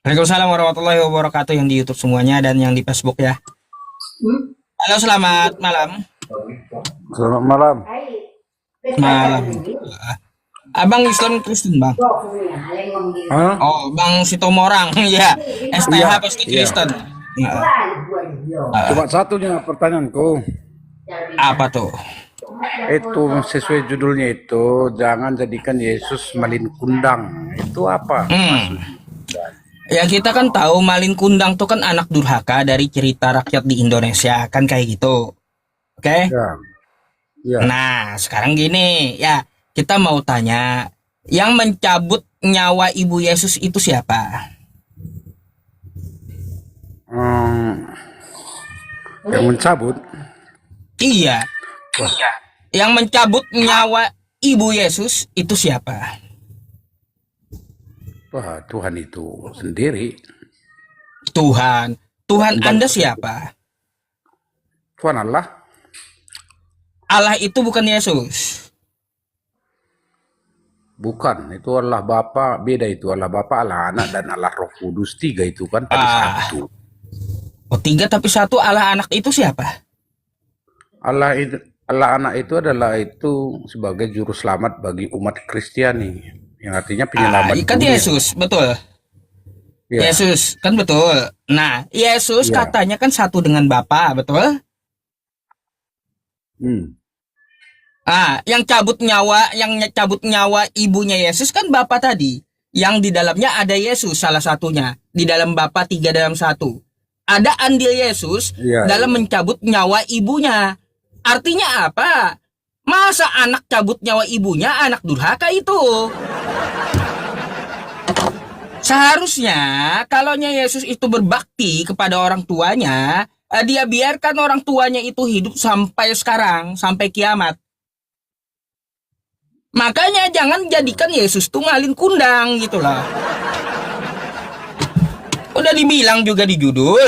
Waalaikumsalam warahmatullahi wabarakatuh yang di YouTube semuanya dan yang di Facebook ya. Halo, selamat malam. Selamat malam. Malam. Abang Islam Kristen, Bang. Hah? Oh, Bang Sitomorang. Ya, Iya, STH pasti iya. Kristen. Nah, Cuma satunya pertanyaanku. apa tuh? Itu sesuai judulnya itu, jangan jadikan Yesus malin kundang. Itu apa Hmm. maksudnya? Ya kita kan tahu Malin Kundang tuh kan anak durhaka dari cerita rakyat di Indonesia, kan kayak gitu. Oke? Ya, ya. Nah, sekarang gini, ya kita mau tanya, yang mencabut nyawa Ibu Yesus itu siapa? Hmm, yang mencabut. Iya, Wah, yang mencabut nyawa Ibu Yesus itu siapa? wah, Tuhan itu sendiri. Tuhan. Tuhan Kembali Anda ke situ. siapa? Tuhan Allah Allah itu bukan Yesus. bukan. Itu Allah Bapa, beda itu Allah Bapa, Allah Anak dan Allah Roh Kudus. Tiga itu kan tapi Ah, satu. oh tiga tapi satu, Allah anak itu siapa? Allah itu Allah Anak itu adalah itu sebagai juru selamat bagi umat Kristiani, yang artinya penyelamat Ikan dunia. Yesus, betul. Ya, Yesus, kan betul. Nah, Yesus ya. katanya kan satu dengan Bapa, betul? Hmm. Yang cabut nyawa ibunya Yesus kan Bapa tadi. Yang di dalamnya ada Yesus salah satunya. Di dalam Bapa tiga dalam satu. Ada andil Yesus Iya, dalam iya. mencabut nyawa ibunya. Artinya apa? Masa anak cabut nyawa ibunya, anak durhaka itu? Seharusnya kalau Yesus itu berbakti kepada orang tuanya, dia biarkan orang tuanya itu hidup sampai sekarang, sampai kiamat. Makanya jangan jadikan Yesus tuh ngalin kundang gitu loh. Udah dibilang juga di judul.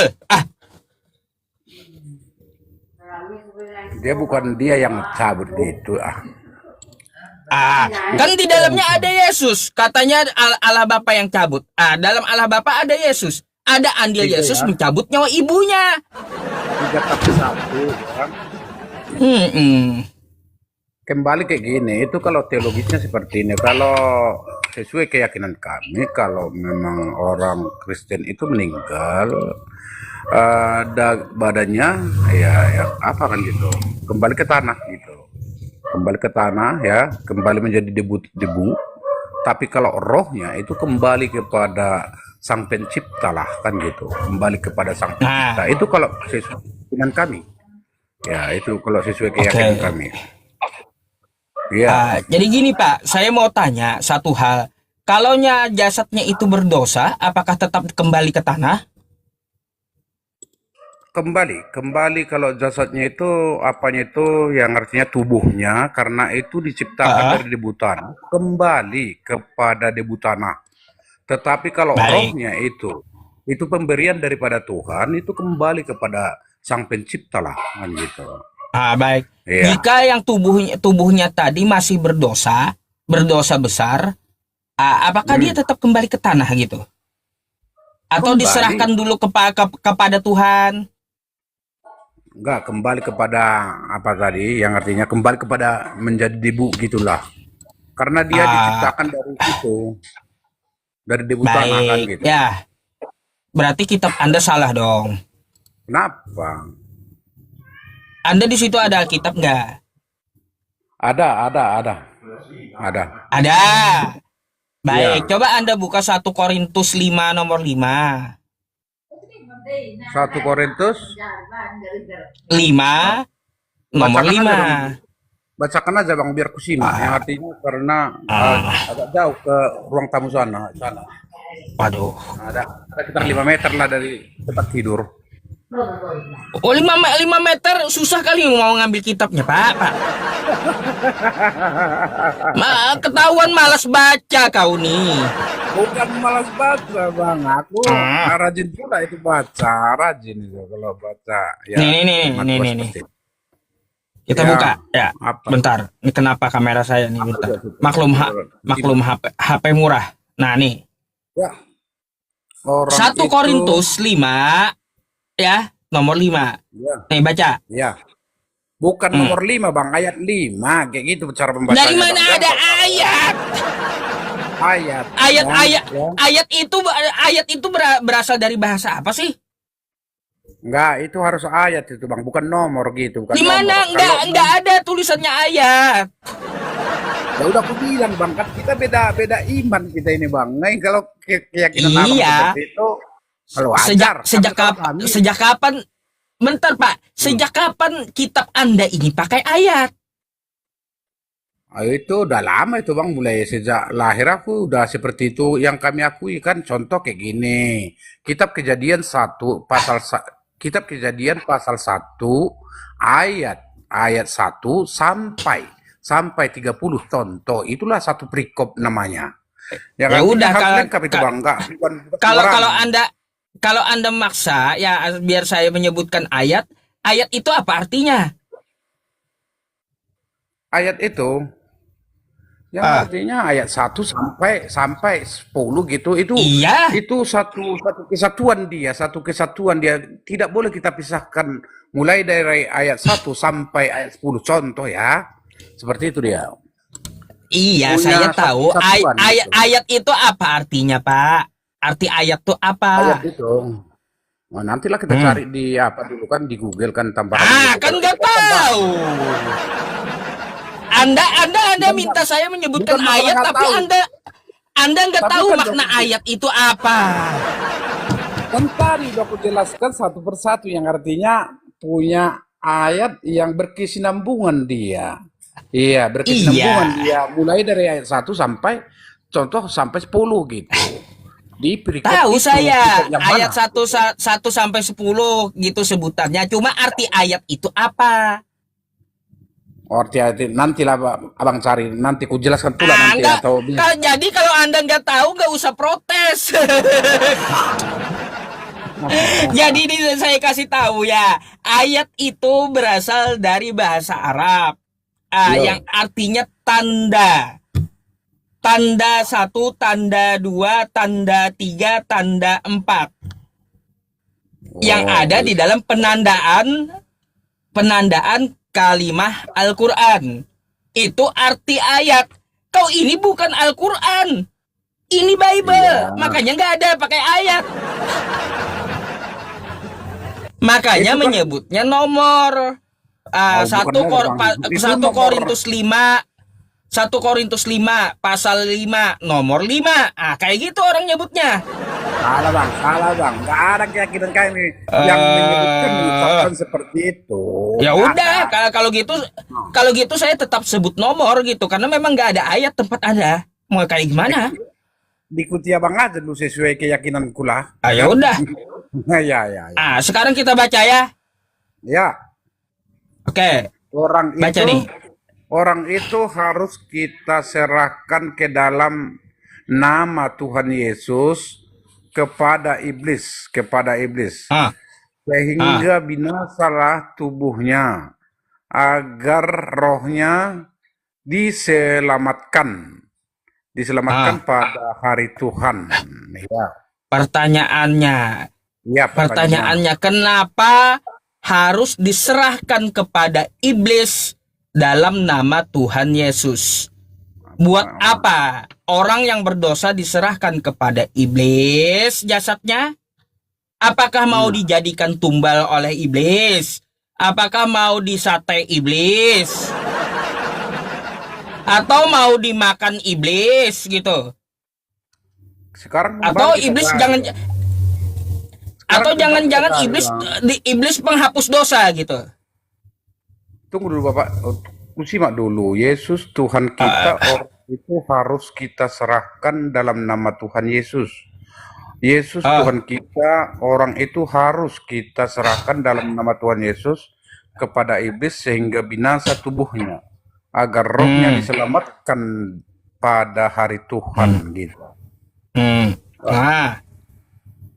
Dia bukan dia yang cabut gitu. Kan di dalamnya ada Yesus. Katanya Allah Bapa yang cabut. Dalam Allah Bapa ada Yesus. Ada andil Tiga Yesus ya, mencabut nyawa ibunya. tiga tapi satu. Kan? Hmm. Kembali kayak gini, itu kalau teologisnya seperti ini. Kalau sesuai keyakinan kami, kalau memang orang Kristen itu meninggal, badannya ya apa kan gitu, kembali ke tanah gitu, kembali ke tanah ya, kembali menjadi debu. Tapi kalau rohnya itu kembali kepada sang pencipta lah kan gitu, kembali kepada sang Nah, pencipta. Itu kalau sesuai keyakinan kami, ya itu kalau sesuai keyakinan oke. kami. Iya, Jadi gini Pak, saya mau tanya satu hal. Kalau jasadnya itu berdosa, apakah tetap kembali ke tanah? kembali kalau jasadnya itu apanya itu yang artinya tubuhnya, karena itu diciptakan Ah, dari debu tanah, kembali kepada debu tanah. Tetapi kalau baik. rohnya itu pemberian daripada Tuhan, itu kembali kepada sang pencipta lah kan gitu. Baik. Iya. Jika yang tubuhnya tadi masih berdosa, berdosa besar, apakah dia Hmm. tetap kembali ke tanah gitu? Atau Kembali diserahkan dulu kepada Tuhan? enggak, kembali kepada apa tadi yang artinya kembali kepada menjadi debu gitulah. Karena dia Ah, diciptakan dari itu, dari debu tanah kan baik. gitu. Ya, berarti kitab Anda salah dong. Kenapa? Anda di situ ada Alkitab nggak? Ada. Ada. Ada. Baik, Iya. coba Anda buka 1 Korintus 5 nomor 5. 1 Korintus, 5 nomor bacakan aja 5. Bang. Bacakan aja Bang biar kusimak. Yang artinya karena Ah, agak jauh ke ruang tamu sana. waduh. Ada sekitar 5 meter lah dari tempat tidur. Oh, 5 meter susah kali mau ngambil kitabnya, Pak. Pak. Ketahuan malas baca kau nih. Bukan malas baca Bang, aku Ah, rajin pula itu baca, rajin itu kalau baca ya nih, iman nih, gua nih, nih. seperti itu. Kita Ya, buka. Ya, apa? bentar. Ini kenapa kamera saya nih, Apa bentar. aja itu? Maklum Di HP, HP murah. Nah, nih. Ya, Orang 1 itu Korintus 5 ya, nomor 5. ya, Nih baca. ya. Bukan Hmm. nomor 5 Bang, ayat 5 kayak gitu cara Dari pembacanya mana Bang. Jangan ada salah ayat? ayat Ayat ya, ayat ya. ayat itu berasal dari bahasa apa sih? Enggak, itu harus ayat itu Bang, bukan nomor gitu, bukan Di mana? nomor. Kalau Enggak ada tulisannya ayat. ya udah aku bilang Bang, kan kita beda iman kita ini Bang. Nah, kalau keyakinan Abang Iya. seperti itu, kalau Sejak wajar. Tapi sejak kalau kapan kami, sejak kapan bentar Pak, hmm, sejak kapan kitab Anda ini pakai ayat? itu udah lama itu Bang, mulai sejak lahir aku udah seperti itu. Yang kami akui kan contoh kayak gini. Kitab Kejadian 1 ayat 1 sampai 30 contoh. Itulah satu perikop namanya. Yang Ya artinya udah, harus kalau lengkap itu Bang, enggak bukan kalau sembarang. kalau Anda maksa ya biar saya menyebutkan ayat, ayat itu apa artinya? Ayat itu yang Ah, artinya ayat 1 sampai 10 gitu, iya, itu satu kesatuan dia, tidak boleh kita pisahkan mulai dari ayat 1 sampai ayat 10 contoh ya, seperti itu dia iya punya saya satu tahu. kesatuan Ayat gitu. ayat itu apa artinya, Pak? Arti ayat itu Ayat apa? itu, nah, nantilah kita Hmm. cari di apa dulu kan, di Google kan tambahan Ah, gitu, kan kalau nggak itu kan tahu. tambahan. Anda bukan minta saya menyebutkan bukan masalah ayat, nggak tapi tahu, Anda nggak tapi tahu kan makna ayat itu apa. kan tadi udah aku jelaskan satu persatu yang artinya punya ayat yang berkesinambungan dia. Iya, berkesinambungan Iya, dia mulai dari ayat 1 sampai 10 gitu. Di perikop tahu itu, perikop saya yang ayat mana? 1 sampai 10 gitu sebutannya. Cuma arti ayat itu apa? Arti ayat nantilah abang cari, nanti ku jelaskan pula Ah, nanti enggak. atau Jadi kalau Anda nggak tahu nggak usah protes. Jadi ini saya kasih tahu ya, ayat itu berasal dari bahasa Arab, yang yo. artinya tanda. Tanda 1, tanda 2, tanda 3, tanda 4. Yang Oh, ada di dalam penandaan kalimah Al-Quran. Itu arti ayat. Kau ini bukan Al-Quran. Ini iya. Bible. Makanya nggak ada pakai ayat. Makanya Itu kan menyebutnya nomor. bukan nomor bang. Itu 1 nomor Korintus 5, 1 Korintus 5 pasal 5 nomor 5. Kayak gitu orang nyebutnya. salah bang. Gak ada keyakinan kami yang menyebutkan Eh, mengucapkan seperti itu. ya Gak udah, ada. kalau gitu saya tetap sebut nomor gitu karena memang nggak ada ayat tempat ada. Mau kayak gimana? Diikuti abang aja dulu sesuai keyakinanku lah, ya Ya kan? udah. Ya, ya, ya. Sekarang kita baca ya. Ya, Oke, orang baca itu nih. orang itu harus kita serahkan ke dalam nama Tuhan Yesus kepada iblis, Ah, ah, sehingga binasalah tubuhnya, agar rohnya diselamatkan, ah. pada hari Tuhan. Ya, Pertanyaannya, ya pertanyaannya. pertanyaannya kenapa harus diserahkan kepada iblis dalam nama Tuhan Yesus? Buat apa orang yang berdosa diserahkan kepada iblis jasadnya? Apakah mau Nah, dijadikan tumbal oleh iblis? Apakah mau disate iblis? Atau mau dimakan iblis gitu? sekarang Atau kembali kita iblis cari, jangan Bang. Sekarang atau kembali kita jangan-jangan cari, iblis Bang. iblis penghapus dosa gitu. Tunggu dulu Bapak, simak dulu. Yesus Tuhan kita, orang itu harus kita serahkan dalam nama Tuhan Yesus. Yesus Ah, Tuhan kita, orang itu harus kita serahkan dalam nama Tuhan Yesus kepada iblis sehingga binasa tubuhnya, agar rohnya hmm, diselamatkan pada hari hmm, Tuhan gitu. hmm.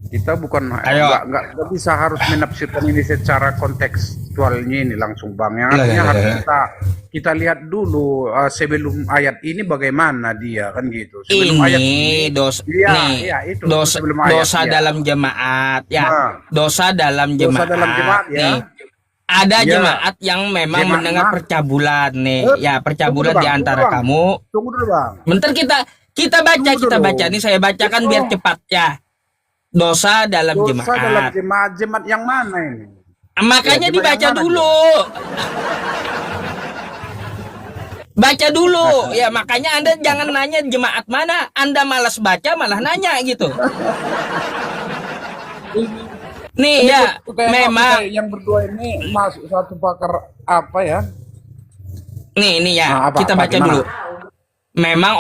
Kita bukan Ayo. nggak bisa harus menafsirkan ini secara kontekstual kontekstualnya ini langsung Bang. Yang Iya, iya, artinya harus iya. kita lihat dulu sebelum ayat ini bagaimana dia kan gitu. Sebelum ayat Ini ini, dos iya, nih iya itu dosa sebelum ayat dosa ya. dalam jemaat ya. Nah, Dosa dalam dosa dalam jemaat jemaat ya. nih. Ada Iya, jemaat yang memang jemaat mendengar mana? percabulan nih. Ya, Tunggu dulu percabulan di Bang, tunggu antara Bang. kamu. Tunggu dulu Bang. Bentar kita baca, Tunggu kita dulu. baca. Nih saya bacakan Itu biar cepat ya. Dosa dalam dosa dalam jemaat. jemaat, jemaat yang mana ini? Ya, Makanya jemaat yang dibaca mana dia? dulu. Baca dulu. Ya, makanya Anda jangan nanya jemaat mana. Anda malas baca malah nanya gitu. Nih Ini ya, kayak memang yang berdua ini masuk satu pakar apa ya? ini ya, Nah, apa, kita apa, baca gimana? dulu. Memang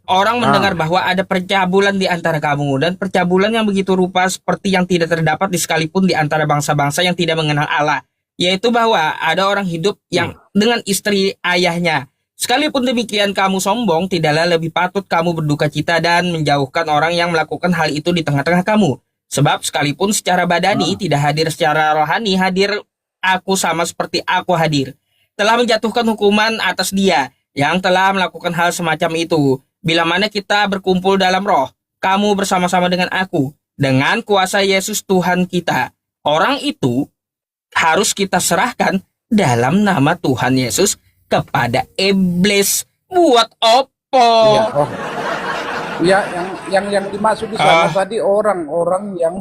orang mendengar bahwa ada percabulan di antara kamu dan percabulan yang begitu rupa seperti yang tidak terdapat di sekalipun di antara bangsa-bangsa yang tidak mengenal Allah, yaitu bahwa ada orang hidup yang dengan istri ayahnya. Sekalipun demikian kamu sombong, tidaklah lebih patut kamu berduka cita dan menjauhkan orang yang melakukan hal itu di tengah-tengah kamu. Sebab sekalipun secara badani tidak hadir secara rohani, hadir aku sama seperti aku hadir. Telah menjatuhkan hukuman atas dia yang telah melakukan hal semacam itu. Bila mana kita berkumpul dalam roh, kamu bersama-sama dengan aku, dengan kuasa Yesus Tuhan kita. Orang itu harus kita serahkan dalam nama Tuhan Yesus kepada iblis. Buat opo? Iya, oh. Ya, yang dimaksud di sana tadi orang-orang yang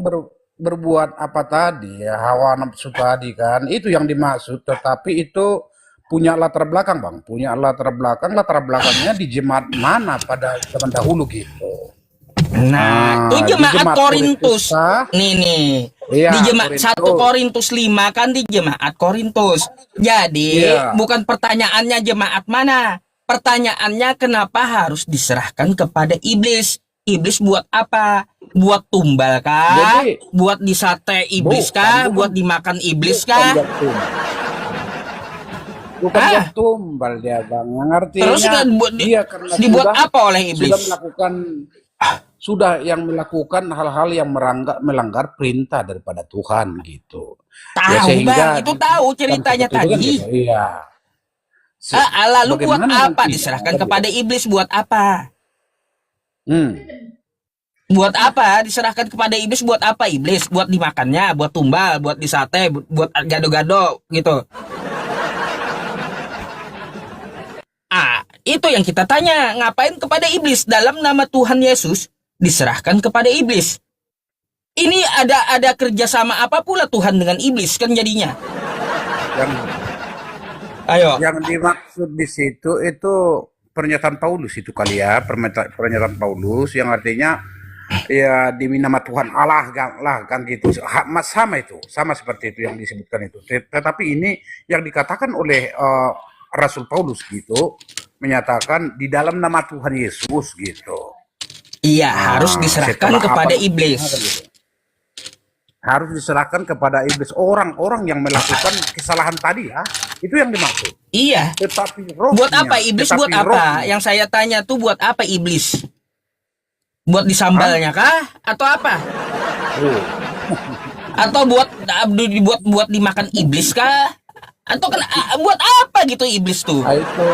berbuat apa tadi ya, hawa nafsu tadi kan, itu yang dimaksud. Tetapi itu punya latar belakang Bang, punya latar belakangnya di jemaat mana pada zaman dahulu gitu. Nah, itu Di jemaat jemaat Korintus. kah? Nih. Iya, Di jemaat 1 Korintus. Korintus 5 kan di jemaat Korintus. Jadi, Iya. bukan pertanyaannya jemaat mana. Pertanyaannya kenapa harus diserahkan kepada iblis? Iblis buat apa? Buat tumbal kah? Jadi, Buat disate iblis kah? bukan. Buat dimakan iblis Bukan kah? buat tumbal. Bukan buat tumbal dia Bang. Yang artinya Terus kan dia karena dibuat sudah apa oleh iblis? sudah melakukan hal-hal yang melanggar perintah daripada Tuhan gitu. Ya Tahu sehingga Bang, itu tahu kan ceritanya seperti itu kan tadi. gitu. Iya. Lalu buat Bagaimana apa nanti? diserahkan kepada iblis? Buat apa? Hmm. Buat apa diserahkan kepada iblis? Buat apa iblis? Buat dimakannya, buat tumbal, buat disate, buat gado-gado gitu. Itu yang kita tanya. Ngapain kepada iblis? Dalam nama Tuhan Yesus diserahkan kepada iblis. Ini ada kerjasama apa pula Tuhan dengan iblis kan jadinya? Yang Ayo. yang dimaksud di situ itu pernyataan Paulus itu kali ya, pernyataan Paulus yang artinya ya demi nama Tuhan Allah kan gitu. Sama itu, sama seperti itu yang disebutkan itu. Tetapi ini yang dikatakan oleh Rasul Paulus gitu, menyatakan di dalam nama Tuhan Yesus gitu. Iya, harus diserahkan kepada iblis. Harus diserahkan kepada iblis, orang-orang yang melakukan kesalahan tadi ya. Itu yang dimaksud. Iya. Tetapi rohnya, Buat apa iblis? Buat apa? rohnya, Yang saya tanya tuh buat apa iblis? Buat disambalnya kah? Atau apa? Atau buat dimakan iblis kah? Atau kan buat apa gitu iblis tuh? itu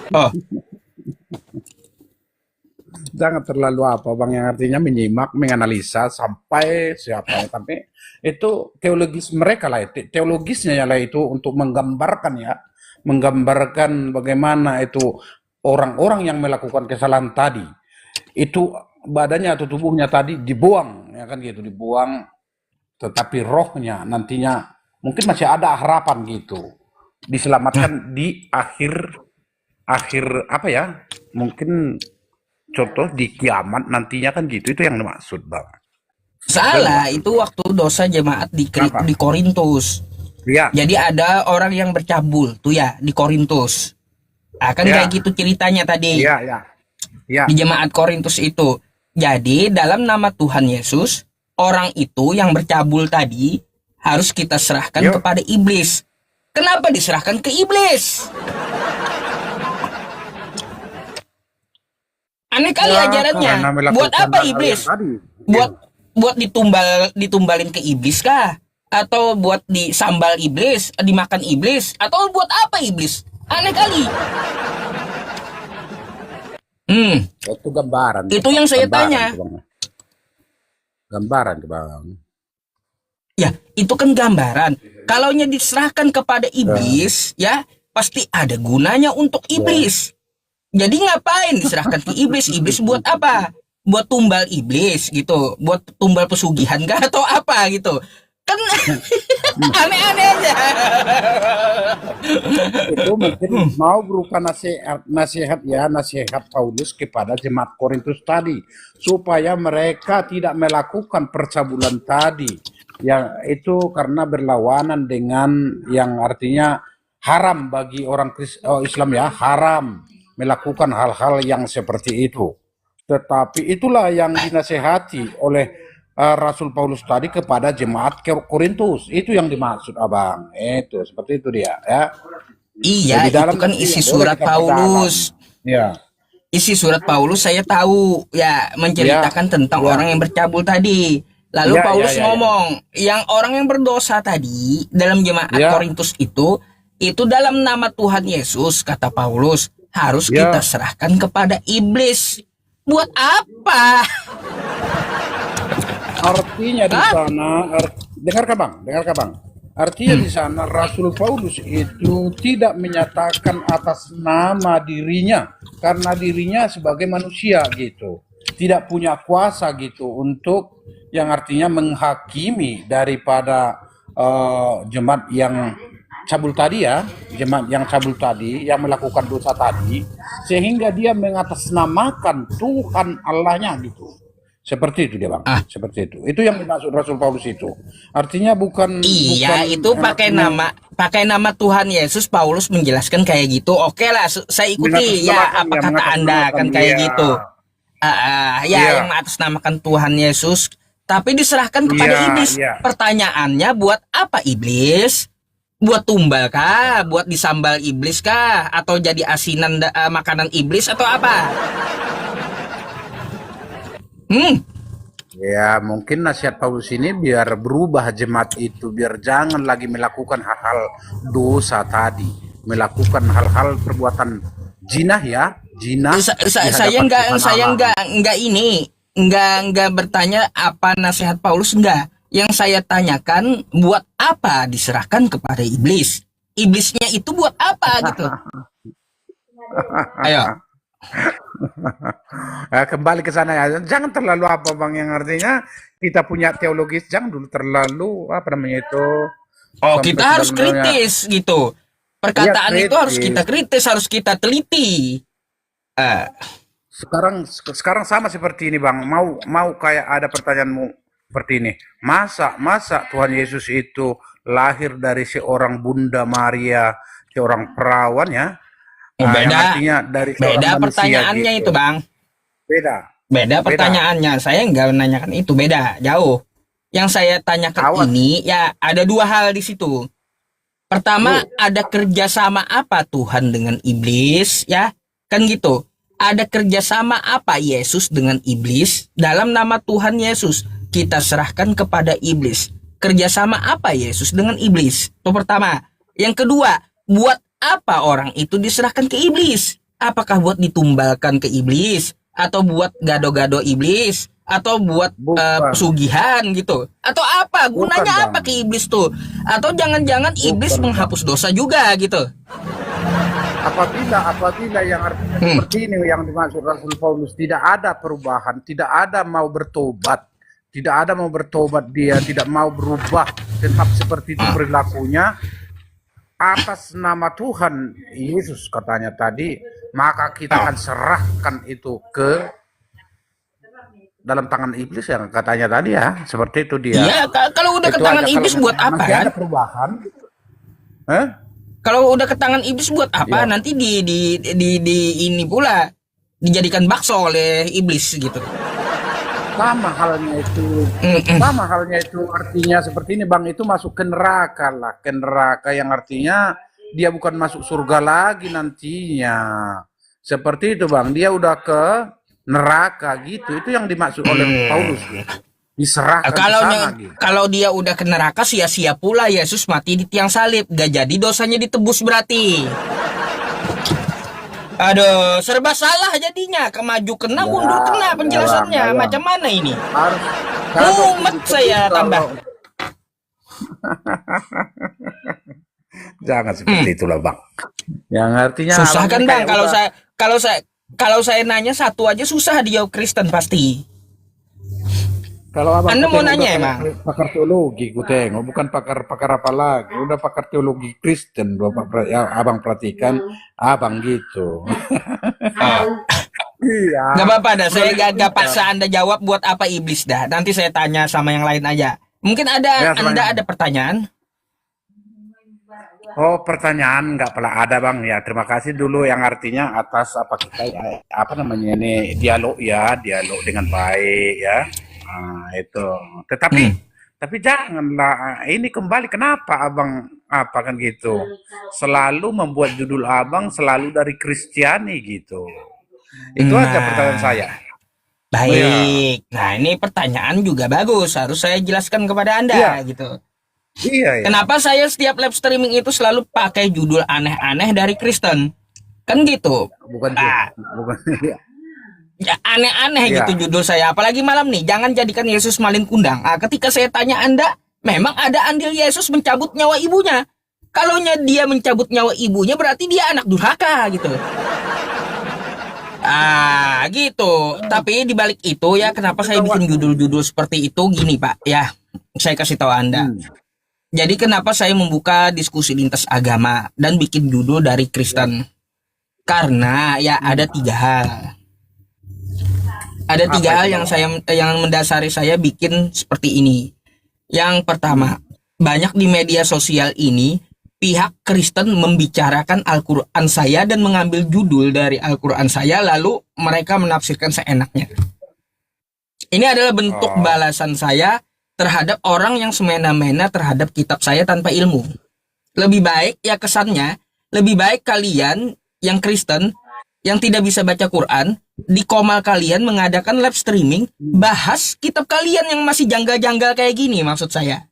Oh, jangan terlalu apa Bang, yang artinya menyimak, menganalisa sampai siapa. Tapi itu teologis mereka lah, teologisnya lah itu untuk menggambarkan bagaimana itu orang-orang yang melakukan kesalahan tadi itu badannya atau tubuhnya tadi dibuang ya kan gitu, dibuang, tetapi rohnya nantinya mungkin masih ada harapan gitu, diselamatkan di akhir apa ya, mungkin contoh di kiamat nantinya kan gitu. Itu yang dimaksud Bang. salah. Itu waktu dosa jemaat Apa? di Korintus. Iya. Jadi ada orang yang bercabul tuh ya di Korintus. Kan Ya. kayak gitu ceritanya tadi. Iya, iya. Iya. Di jemaat Korintus itu. Jadi dalam nama Tuhan Yesus, orang itu yang bercabul tadi harus kita serahkan kepada iblis. Kenapa diserahkan ke iblis? Aneh kali ajarannya. Buat apa iblis? Buat ditumbalin ke iblis kah? atau buat disambal iblis, dimakan iblis, atau buat apa iblis? Aneh kali. Itu gambaran, Itu Bang. yang saya Gambaran, tanya. Bang. Gambaran, Bang. Ya, itu kan gambaran. Kalaunya diserahkan kepada iblis, ya pasti ada gunanya untuk iblis. Jadi ngapain diserahkan ke iblis? Iblis buat apa? Buat tumbal iblis gitu, buat tumbal pesugihan kah atau apa gitu? Kan aneh-aneh aja. Itu mungkin mau berupa nasihat Paulus kepada jemaat Korintus tadi supaya mereka tidak melakukan percabulan tadi yang itu karena berlawanan dengan yang artinya haram bagi orang Islam, ya, haram melakukan hal-hal yang seperti itu. Tetapi itulah yang dinasehati oleh Rasul Paulus tadi kepada jemaat Korintus. Itu yang dimaksud, Abang. Itu seperti itu dia, ya. Iya, Lebih dalam itu kan nanti isi boleh surat kita perdalam. Paulus. Ya, Isi surat Paulus saya tahu, ya menceritakan tentang ya, orang yang bercabul tadi. Lalu ya, ya, Paulus ya, ya. ngomong, yang orang yang berdosa tadi dalam jemaat Ya. Korintus itu dalam nama Tuhan Yesus, kata Paulus, harus Ya. kita serahkan kepada iblis. Buat apa? Artinya di sana, dengarkan Bang. Artinya di sana Rasul Paulus itu tidak menyatakan atas nama dirinya karena dirinya sebagai manusia gitu, tidak punya kuasa gitu untuk yang artinya menghakimi daripada jemaat yang cabul tadi, ya, jemaat yang cabul tadi yang melakukan dosa tadi, sehingga dia mengatasnamakan Tuhan Allahnya gitu. Seperti itu dia, Bang. Seperti itu. Itu yang dimaksud Rasul Paulus itu. Artinya bukan Iya, itu pakai nama Tuhan Yesus. Paulus menjelaskan kayak gitu. Oke lah, saya ikuti. Ya, apa kata Anda kan kayak gitu. Yang mengatasnamakan Tuhan Yesus, tapi diserahkan kepada iblis. Iya. Pertanyaannya, buat apa iblis? Buat tumbal kah? Buat disambal iblis kah? Atau jadi asinan makanan iblis atau apa? Ya, mungkin nasihat Paulus ini biar berubah jemaat itu, biar jangan lagi melakukan hal-hal dosa tadi, melakukan hal-hal perbuatan jinah, ya, jinah. Saya nggak bertanya apa nasihat Paulus, enggak. Yang saya tanyakan, buat apa diserahkan kepada iblis? Iblisnya itu buat apa gitu? Ayo. Kembali ke sana, ya. Jangan terlalu apa, Bang, yang artinya kita punya teologis, jangan dulu terlalu apa namanya itu. Oh, sampai kita harus benar-benar- kritis gitu. Perkataan Iya, itu harus kritis. kita kritis, harus kita teliti. Sekarang sama seperti ini, Bang. Mau kayak ada pertanyaanmu seperti ini. Masa Tuhan Yesus itu lahir dari seorang Bunda Maria, seorang perawan, ya. Oh, Yang beda. artinya dari seorang Beda manusia pertanyaannya gitu. itu, Bang. Beda. Beda pertanyaannya. Saya nggak menanyakan itu, beda, jauh. Yang saya tanyakan Awas. ini, ya ada dua hal di situ. Pertama, ada kerjasama apa Tuhan dengan iblis, ya? Kan gitu. Ada kerjasama apa Yesus dengan iblis? Dalam nama Tuhan Yesus, kita serahkan kepada iblis. Kerjasama apa Yesus dengan iblis? Itu pertama. Yang kedua, buat apa orang itu diserahkan ke iblis? Apakah buat ditumbalkan ke iblis? Atau buat gado-gado iblis? Atau buat Bukan. pesugihan gitu? Atau apa? Gunanya Bukan, apa Bang. ke iblis tuh? Atau jangan-jangan iblis Bukan, menghapus dosa juga gitu? Apabila yang artinya seperti ini yang dimaksud Rasul Paulus, tidak ada perubahan, tidak ada mau bertobat, dia tidak mau berubah, tetap seperti itu perilakunya atas nama Tuhan Yesus katanya tadi, maka kita akan serahkan itu ke dalam tangan iblis yang katanya tadi, ya, seperti itu dia. Iya, kalau udah ke Itu tangan aja, iblis kalau buat apa nanti kan? ada perubahan. Kalau udah ke tangan iblis buat apa? Iya. Nanti di ini pula dijadikan bakso oleh iblis gitu. Sama halnya itu artinya seperti ini, Bang, itu masuk ke neraka lah, ke neraka yang artinya dia bukan masuk surga lagi nantinya, seperti itu, Bang, dia udah ke neraka gitu. Itu yang dimaksud oleh Paulus ya. diserahkan ke Kalau sana gitu. kalau dia udah ke neraka sia-sia pula Yesus mati di tiang salib. Gak jadi dosanya ditebus berarti. Aduh, serba salah jadinya. Kemaju kena, mundur kena penjelasannya. Bang. Macam mana ini? Harus kalau Mumet begitu saya kalau- tambah. Jangan seperti itulah bang. Yang artinya Susah abang kan ini bang? kayak Kalau udah- saya kalau saya nanya satu aja susah dijawab Kristen pasti. Kalau abang Anda ku mau tengok nanya udah emang? pakar teologi, ku tengok bukan pakar apa lagi, udah pakar teologi Kristen, ya, abang perhatikan, abang gitu. Oh, Iya. nggak apa-apa dah. Saya gak paksa Anda jawab buat apa iblis dah. Nanti saya tanya sama yang lain aja. Mungkin Ya, Anda selain- ada pertanyaan? Oh pertanyaan nggak pernah ada bang ya. Terima kasih dulu yang artinya atas apa kita apa namanya ini dialog dengan baik ya. Nah, itu. Tapi janganlah ini kembali kenapa abang apa kan gitu. Selalu membuat judul abang selalu dari Kristiani gitu. Itu aja Nah. pertanyaan saya. Baik. Nah, ini pertanyaan juga bagus. Harus saya jelaskan kepada Anda Iya. gitu. Iya ya. Kenapa saya setiap live streaming itu selalu pakai judul aneh-aneh dari Kristen? Kan gitu. Bukan Ah. bukan. Ya, aneh-aneh Iya. gitu judul saya. Apalagi malam nih, jangan jadikan Yesus malin kundang. Ketika saya tanya Anda, memang ada andil Yesus mencabut nyawa ibunya. Kalau dia mencabut nyawa ibunya, berarti dia anak durhaka gitu. Gitu. Tapi dibalik itu ya, kenapa saya bikin judul-judul seperti itu gini Pak? Ya, saya kasih tahu Anda. Jadi kenapa saya membuka diskusi lintas agama dan bikin judul dari Kristen? Karena ya ada 3 hal. Ada 3 hal yang mendasari saya bikin seperti ini. Yang pertama, banyak di media sosial ini pihak Kristen membicarakan Al-Quran saya dan mengambil judul dari Al-Quran saya lalu mereka menafsirkan seenaknya. Ini adalah bentuk balasan saya terhadap orang yang semena-mena terhadap kitab saya tanpa ilmu. Lebih baik ya kesannya, lebih baik kalian yang Kristen yang tidak bisa baca Quran di komal kalian mengadakan live streaming bahas kitab kalian yang masih janggal-janggal kayak gini maksud saya.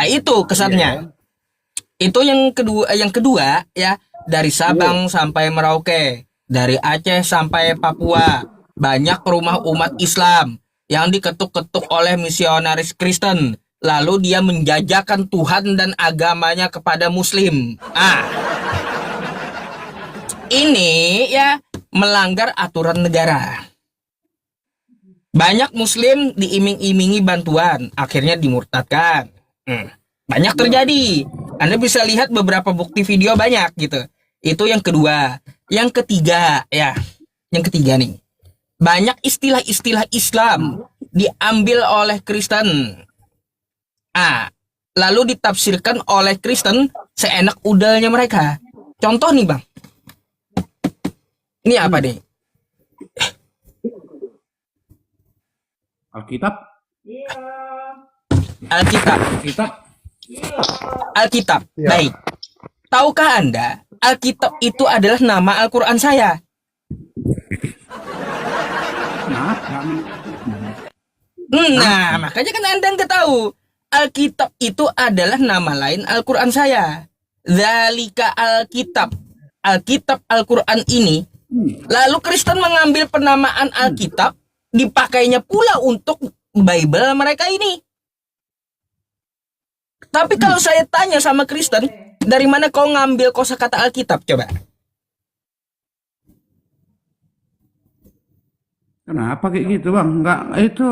Itu kesannya. Itu yang kedua ya, dari Sabang sampai Merauke, dari Aceh sampai Papua, banyak rumah umat Islam yang diketuk-ketuk oleh misionaris Kristen. Lalu dia menjajakan Tuhan dan agamanya kepada Muslim. Ini ya melanggar aturan negara. Banyak Muslim diiming-imingi bantuan, akhirnya dimurtadkan. Banyak terjadi. Anda bisa lihat beberapa bukti video banyak gitu. Itu yang kedua. Yang ketiga ya, yang ketiga nih. Banyak istilah-istilah Islam diambil oleh Kristen. Lalu ditafsirkan oleh Kristen seenak udalnya mereka. Contoh nih Bang. Ini apa nih? Alkitab. Alkitab. Baik. Tahukah Anda, Alkitab itu adalah nama Al-Quran saya? Nah, makanya kan Anda nggak tahu. Alkitab itu adalah nama lain Al-Quran saya. Zalika Alkitab. Alkitab Al-Quran ini. Lalu Kristen mengambil penamaan Alkitab, dipakainya pula untuk Bible mereka ini. Tapi kalau saya tanya sama Kristen, dari mana kau ngambil kosakata Alkitab? Coba. Kenapa kayak gitu bang? Enggak, itu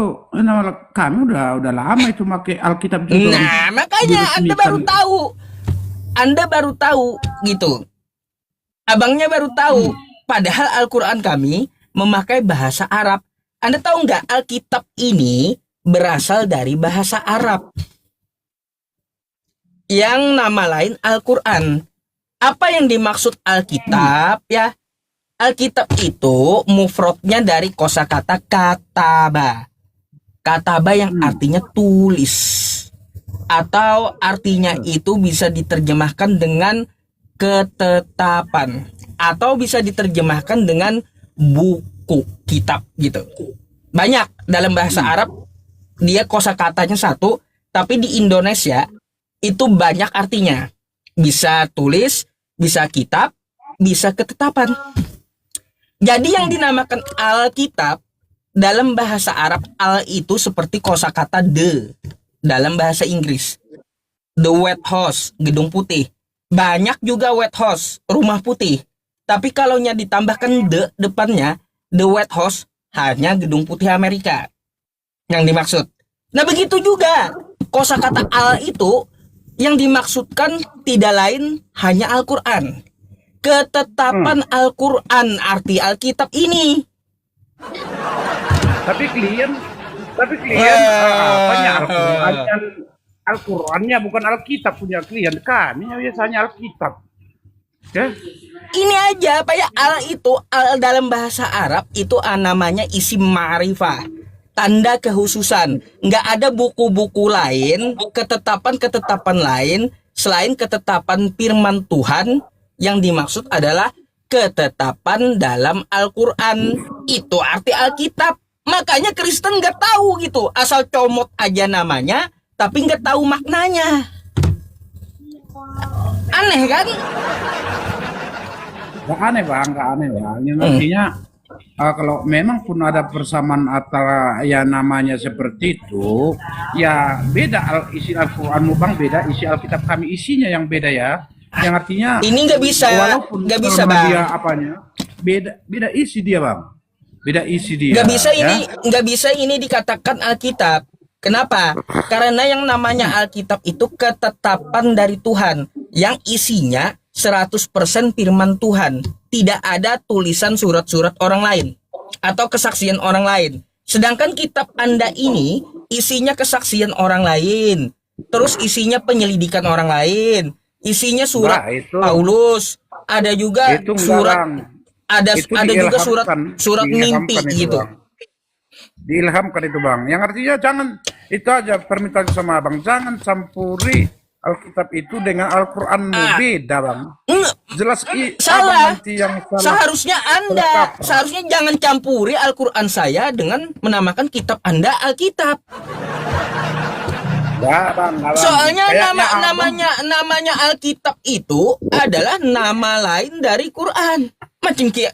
kami udah lama itu pakai Alkitab juga. Nah, makanya Anda baru tahu. Anda baru tahu gitu. Abangnya baru tahu. Padahal Al-Quran kami memakai bahasa Arab. Anda tahu nggak Alkitab ini berasal dari bahasa Arab. Yang nama lain Al-Quran. Apa yang dimaksud Alkitab ya? Alkitab itu mufradnya dari kosakata kataba. Kataba yang artinya tulis. Atau artinya itu bisa diterjemahkan dengan ketetapan. Atau bisa diterjemahkan dengan buku, kitab gitu. Banyak dalam bahasa Arab dia kosakatanya satu, tapi di Indonesia itu banyak artinya. Bisa tulis, bisa kitab, bisa ketetapan. Jadi yang dinamakan Alkitab dalam bahasa Arab, al itu seperti kosakata the dalam bahasa Inggris. The White House, gedung putih. Banyak juga White House, rumah putih. Tapi kalau ditambahkan the depannya, the White House hanya gedung putih Amerika yang dimaksud. Nah begitu juga kosakata al itu yang dimaksudkan tidak lain hanya Al-Quran. Ketetapan Al-Quran, arti Alkitab ini. Tapi klien apanya Al-Qurannya bukan Alkitab punya klien. Kami biasanya Alkitab. Ya. Ini aja apa ya, al itu al dalam bahasa Arab itu namanya isim ma'rifah, tanda kekhususan. Nggak ada buku-buku lain, ketetapan lain selain ketetapan firman Tuhan yang dimaksud adalah ketetapan dalam Al-Quran. Itu arti Alkitab. Makanya Kristen nggak tahu gitu, asal comot aja namanya tapi nggak tahu maknanya. Aneh kan? Gak aneh bang. Yang artinya kalau memang pun ada persamaan antara ya namanya seperti itu, ya beda isi Al-Quranmu bang, beda isi Alkitab kami isinya yang beda ya. Yang artinya ini nggak bisa bang. Dia apanya beda isi dia bang, beda isi dia. Nggak bisa ini dikatakan Alkitab. Kenapa? Karena yang namanya Alkitab itu ketetapan dari Tuhan yang isinya 100% firman Tuhan. Tidak ada tulisan surat-surat orang lain atau kesaksian orang lain. Sedangkan kitab Anda ini isinya kesaksian orang lain, terus isinya penyelidikan orang lain, isinya surat Paulus, ada juga surat juga surat mimpi gitu. Diilhamkan itu bang. Yang artinya jangan, itu aja permintaan sama abang, jangan campuri Alkitab itu dengan Al-Quran. Beda bang. Jelas salah. Nanti yang salah. Seharusnya jangan campuri Al-Quran saya dengan menamakan kitab Anda Alkitab. Ya, bang. Soalnya namanya Alkitab itu adalah nama lain dari Quran.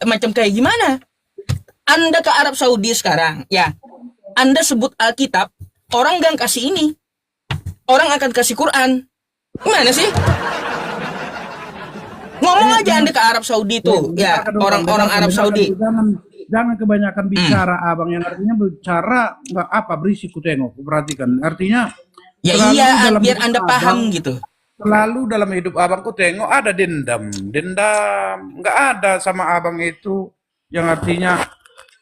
Macam kayak gimana? Anda ke Arab Saudi sekarang, ya. Anda sebut Alkitab, orang gak kasih ini. Orang akan kasih Quran. Gimana sih? Ngomong aja Anda ke Arab Saudi tuh, ya, orang-orang Arab Saudi. Jangan kebanyakan bicara abang, yang artinya bicara nggak apa berisi ku tengok, perhatikan. Artinya ya iya, biar Anda paham gitu. Selalu dalam hidup abang ku tengok ada dendam, nggak ada sama abang itu, yang artinya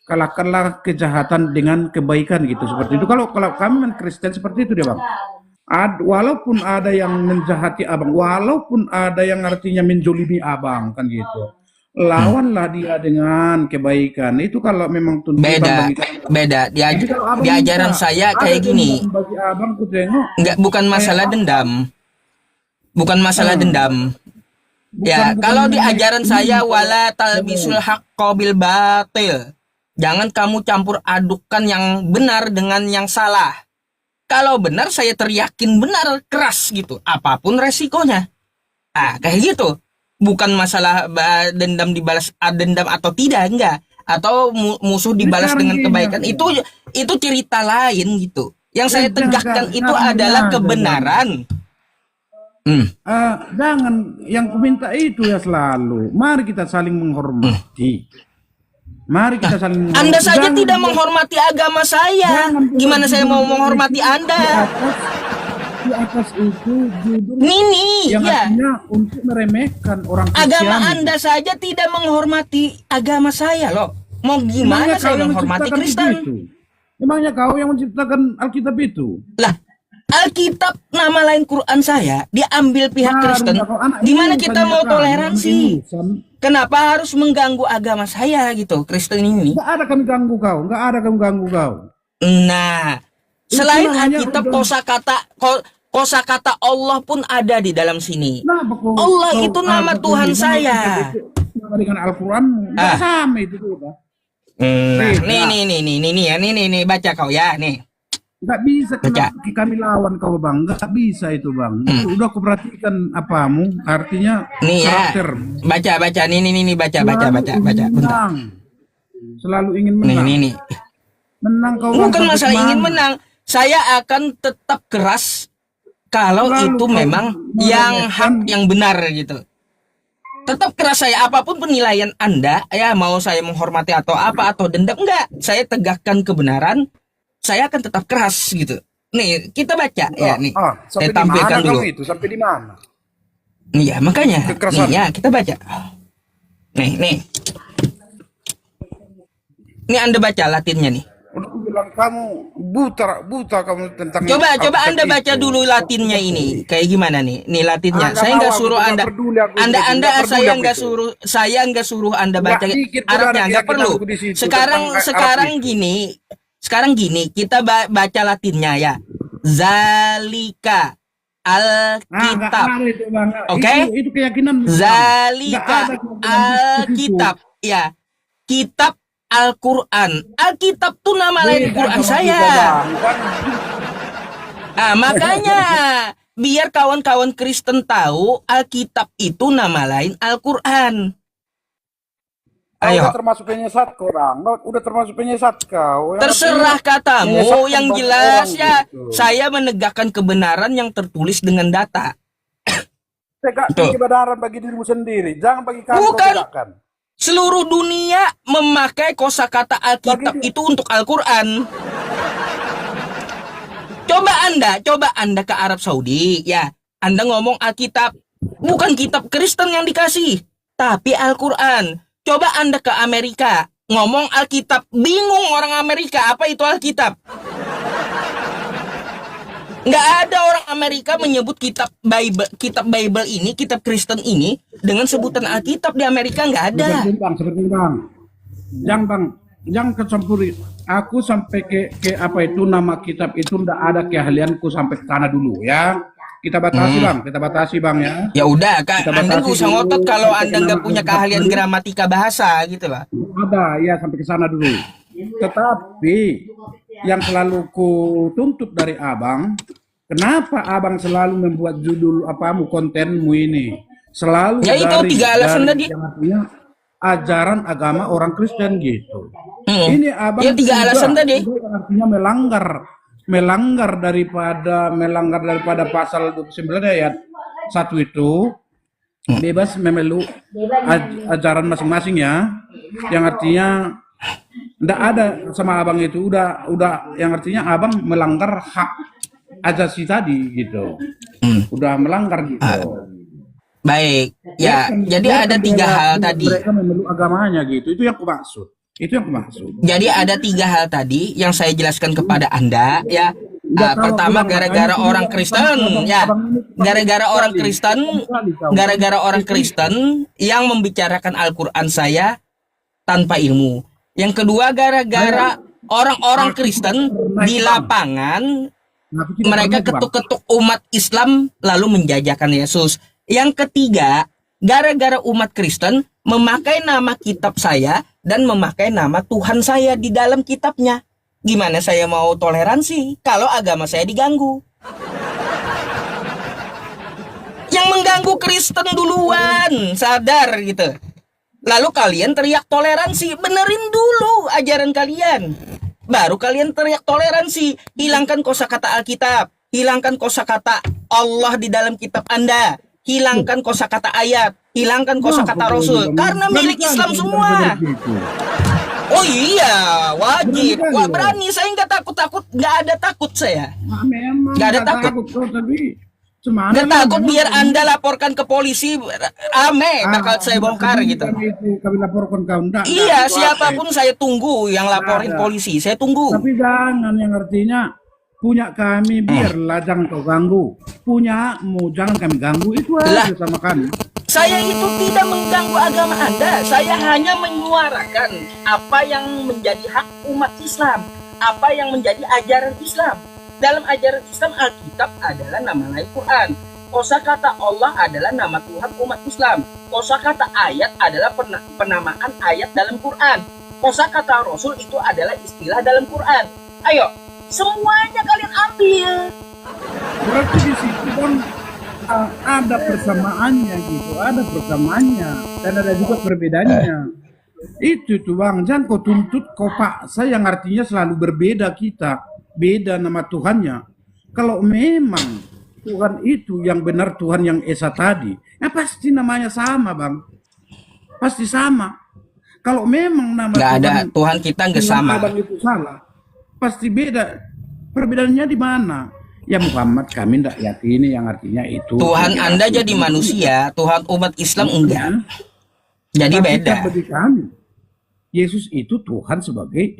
kalahkanlah kejahatan dengan kebaikan gitu, seperti itu. Kalau kami Kristen seperti itu dia bang. Walaupun ada yang menjahati abang, walaupun ada yang artinya menjolimi abang kan gitu, lawanlah dia dengan kebaikan. Itu kalau memang tuntutan beda di ajaran saya kayak gini. Bagi abang ku tengok bukan masalah dendam, ya, kalau di ajaran saya wala talbisul haqqo bil batil. Jangan kamu campur adukan yang benar dengan yang salah. Kalau benar saya teriakin benar keras gitu, apapun resikonya. Kayak gitu. Bukan masalah dendam dibalas dendam atau tidak, enggak. Atau musuh dibalas dengan kebaikan. Itu cerita lain gitu. Yang saya tegakkan itu adalah kebenaran. Jangan yang kuminta itu ya selalu. Mari kita saling menghormati. Mari kita saling menghormati. Anda saja tidak menghormati agama saya. Gimana saya mau menghormati Anda? Di atas itu judul yang artinya untuk meremehkan orang Kristiani. Agama Anda saja tidak menghormati agama saya loh. Mau gimana saya menghormati Kristen? Memangnya kau yang menciptakan Alkitab itu? Lah, Alkitab nama lain Quran saya diambil pihak Kristen. Gimana kita mau toleransi? Kenapa harus mengganggu agama saya gitu, Kristen ini? Nggak ada kami ganggu kau, nggak ada kami ganggu kau. Nah, selain Alkitab, kosakata Allah pun ada di dalam sini. Allah itu nama Tuhan saya. Dengan Al-Quran nggak sama itu. Nih, baca kau ya, nih. Nggak bisa Baca. kami lawan kau bang, nggak bisa itu bang. Udah aku perhatikan apamu, artinya Nih ya. karakter Baca. Nih, baca. selalu ingin Bentar. menang, selalu ingin menang. Nih. Menang kau bang Bukan sampai masalah ingin kemana? menang. Saya akan tetap keras kalau Selalu itu kau memang yang meremehkan. hak, yang benar gitu. Tetap keras saya, apapun penilaian Anda, ya mau saya menghormati atau apa atau dendam, enggak. Saya tegakkan kebenaran, saya akan tetap keras gitu. Nih, kita baca ya nih. Saya Sampai di mana tampilkan dulu. kamu itu? Sampai di mana? Nih ya, makanya. Nih Kekerasan. ya, kita baca. Nih. Ini Anda baca Latinnya nih. Udah aku bilang kamu buta kamu tentang Coba Alkitab Anda baca itu. dulu Latinnya ini. Kayak gimana nih? Nih Latinnya. Nggak Saya mau nggak aku suruh itu, nggak Anda. peduli aku itu, Anda nggak peduli saya aku nggak itu. suruh Anda Nggak baca dikit pun ada Arabnya, nggak perlu. keyakinanku di situ Sekarang tentang Arab sekarang itu. gini. Sekarang gini, kita baca Latinnya ya. Zalika Nggak Alkitab. ada itu bang. Oke? Itu keyakinan bang. Nggak Zalika ada keyakinan di situ. Alkitab. Ya. Kitab Al-Quran. Alkitab tuh nama lain Beda Quran agama saya. kita, Bang. Kan Makanya biar kawan-kawan Kristen tahu Alkitab itu nama lain Al-Quran. Ayo. udah termasuk penyesat kau bang. Udah termasuk penyesat kau. Yang Terserah artinya katamu, menyesatkan yang banyak jelas orang ya gitu. saya menegakkan kebenaran yang tertulis dengan data. Tegakkan Tuh. kebenaran bagi dirimu sendiri. Jangan bagi kami kau Bukan. tegakkan. Seluruh dunia memakai kosakata Alkitab Bagi itu untuk Al-Quran. Coba Anda ke Arab Saudi, ya. Anda ngomong Alkitab, bukan kitab Kristen yang dikasih, tapi Al-Quran. Coba Anda ke Amerika, ngomong Alkitab, bingung orang Amerika, apa itu Alkitab? Nggak ada orang Amerika menyebut kitab Bible ini, kitab Kristen ini dengan sebutan Alkitab di Amerika, nggak ada. Seperti bang. Jangan kecampuri. Aku sampai ke apa itu nama kitab itu ndak ada keahlianku sampai ke sana dulu ya. Kita batasi bang ya. Ya udah, Kak, Kita Anda batasi nggak usah dulu ngotot kalau sampai Anda ke nggak nama punya kitab keahlian tadi. gramatika bahasa gitu lah. Ada ya sampai ke sana dulu. Tetapi yang selalu ku tuntut dari abang, kenapa abang selalu membuat judul apamu kontenmu ini selalu Ya itu dari 3 alasan tadi. yang artinya ajaran agama orang Kristen gitu. Hmm. Ini abang Ya 3 alasan tadi. sudah artinya melanggar daripada pasal 29 ayat 1 itu bebas memeluk ajaran masing-masing ya, yang artinya ndak ada sama abang itu udah yang artinya abang melanggar hak asasi tadi gitu, udah melanggar gitu. Baik, ya. Jadi ada 3 hal tadi. Mereka memeluk agamanya gitu, itu yang aku maksud. Jadi ada 3 hal tadi yang saya jelaskan kepada Anda ya. Pertama, gara-gara orang Kristen ya. Gara-gara orang Kristen yang membicarakan Al-Quran saya tanpa ilmu. Yang kedua, gara-gara orang-orang Kristen di lapangan mereka ketuk-ketuk umat Islam lalu menjajakan Yesus. Yang ketiga, gara-gara umat Kristen memakai nama kitab saya dan memakai nama Tuhan saya di dalam kitabnya. Gimana saya mau toleransi kalau agama saya diganggu? Yang mengganggu Kristen duluan, sadar gitu. Lalu kalian teriak toleransi, benerin dulu ajaran kalian. Baru kalian teriak toleransi, hilangkan kosakata Alkitab, hilangkan kosakata Allah di dalam kitab Anda, hilangkan kosakata ayat, hilangkan kosakata Rasul, karena milik Islam semua. Oh iya, wajib. Wah, berani, saya nggak takut-takut, nggak ada takut saya. Nggak ada takut. Nggak takut biar Anda laporkan ke polisi, rame bakal saya bongkar gitu. Kami laporkan kau enggak. Iya, siapapun saya tunggu yang laporin polisi, saya tunggu. Tapi jangan yang artinya punya kami biarlah jangan kau ganggu. Punyamu jangan kami ganggu, itu aja sama kami. Saya itu tidak mengganggu agama Anda. Saya hanya menyuarakan apa yang menjadi hak umat Islam, apa yang menjadi ajaran Islam. Dalam ajaran Islam, Alkitab adalah nama lain Quran. Kosakata Allah adalah nama Tuhan umat Islam. Kosakata ayat adalah penamaan ayat dalam Quran. Kosakata Rasul itu adalah istilah dalam Quran. Ayo, Semuanya kalian ambil. Berarti di situ kan ada persamaannya gitu, ada persamaannya dan ada juga perbedaannya. Itu tuh Bang, jangan kau tuntut, kau paksa yang artinya selalu berbeda kita, beda nama Tuhannya. Kalau memang Tuhan itu yang benar, Tuhan yang Esa tadi, ya pasti namanya sama Bang, pasti sama. Kalau memang nama Nggak ada, Tuhan kita nggak Tuhan sama. Abang itu salah, pasti beda. Perbedaannya di mana? Ya Muhammad kami tidak yakini yang artinya itu. Tuhan Anda jadi manusia, Tuhan umat Islam enggak. Jadi Tapi beda. kan bagi kami, Yesus itu Tuhan sebagai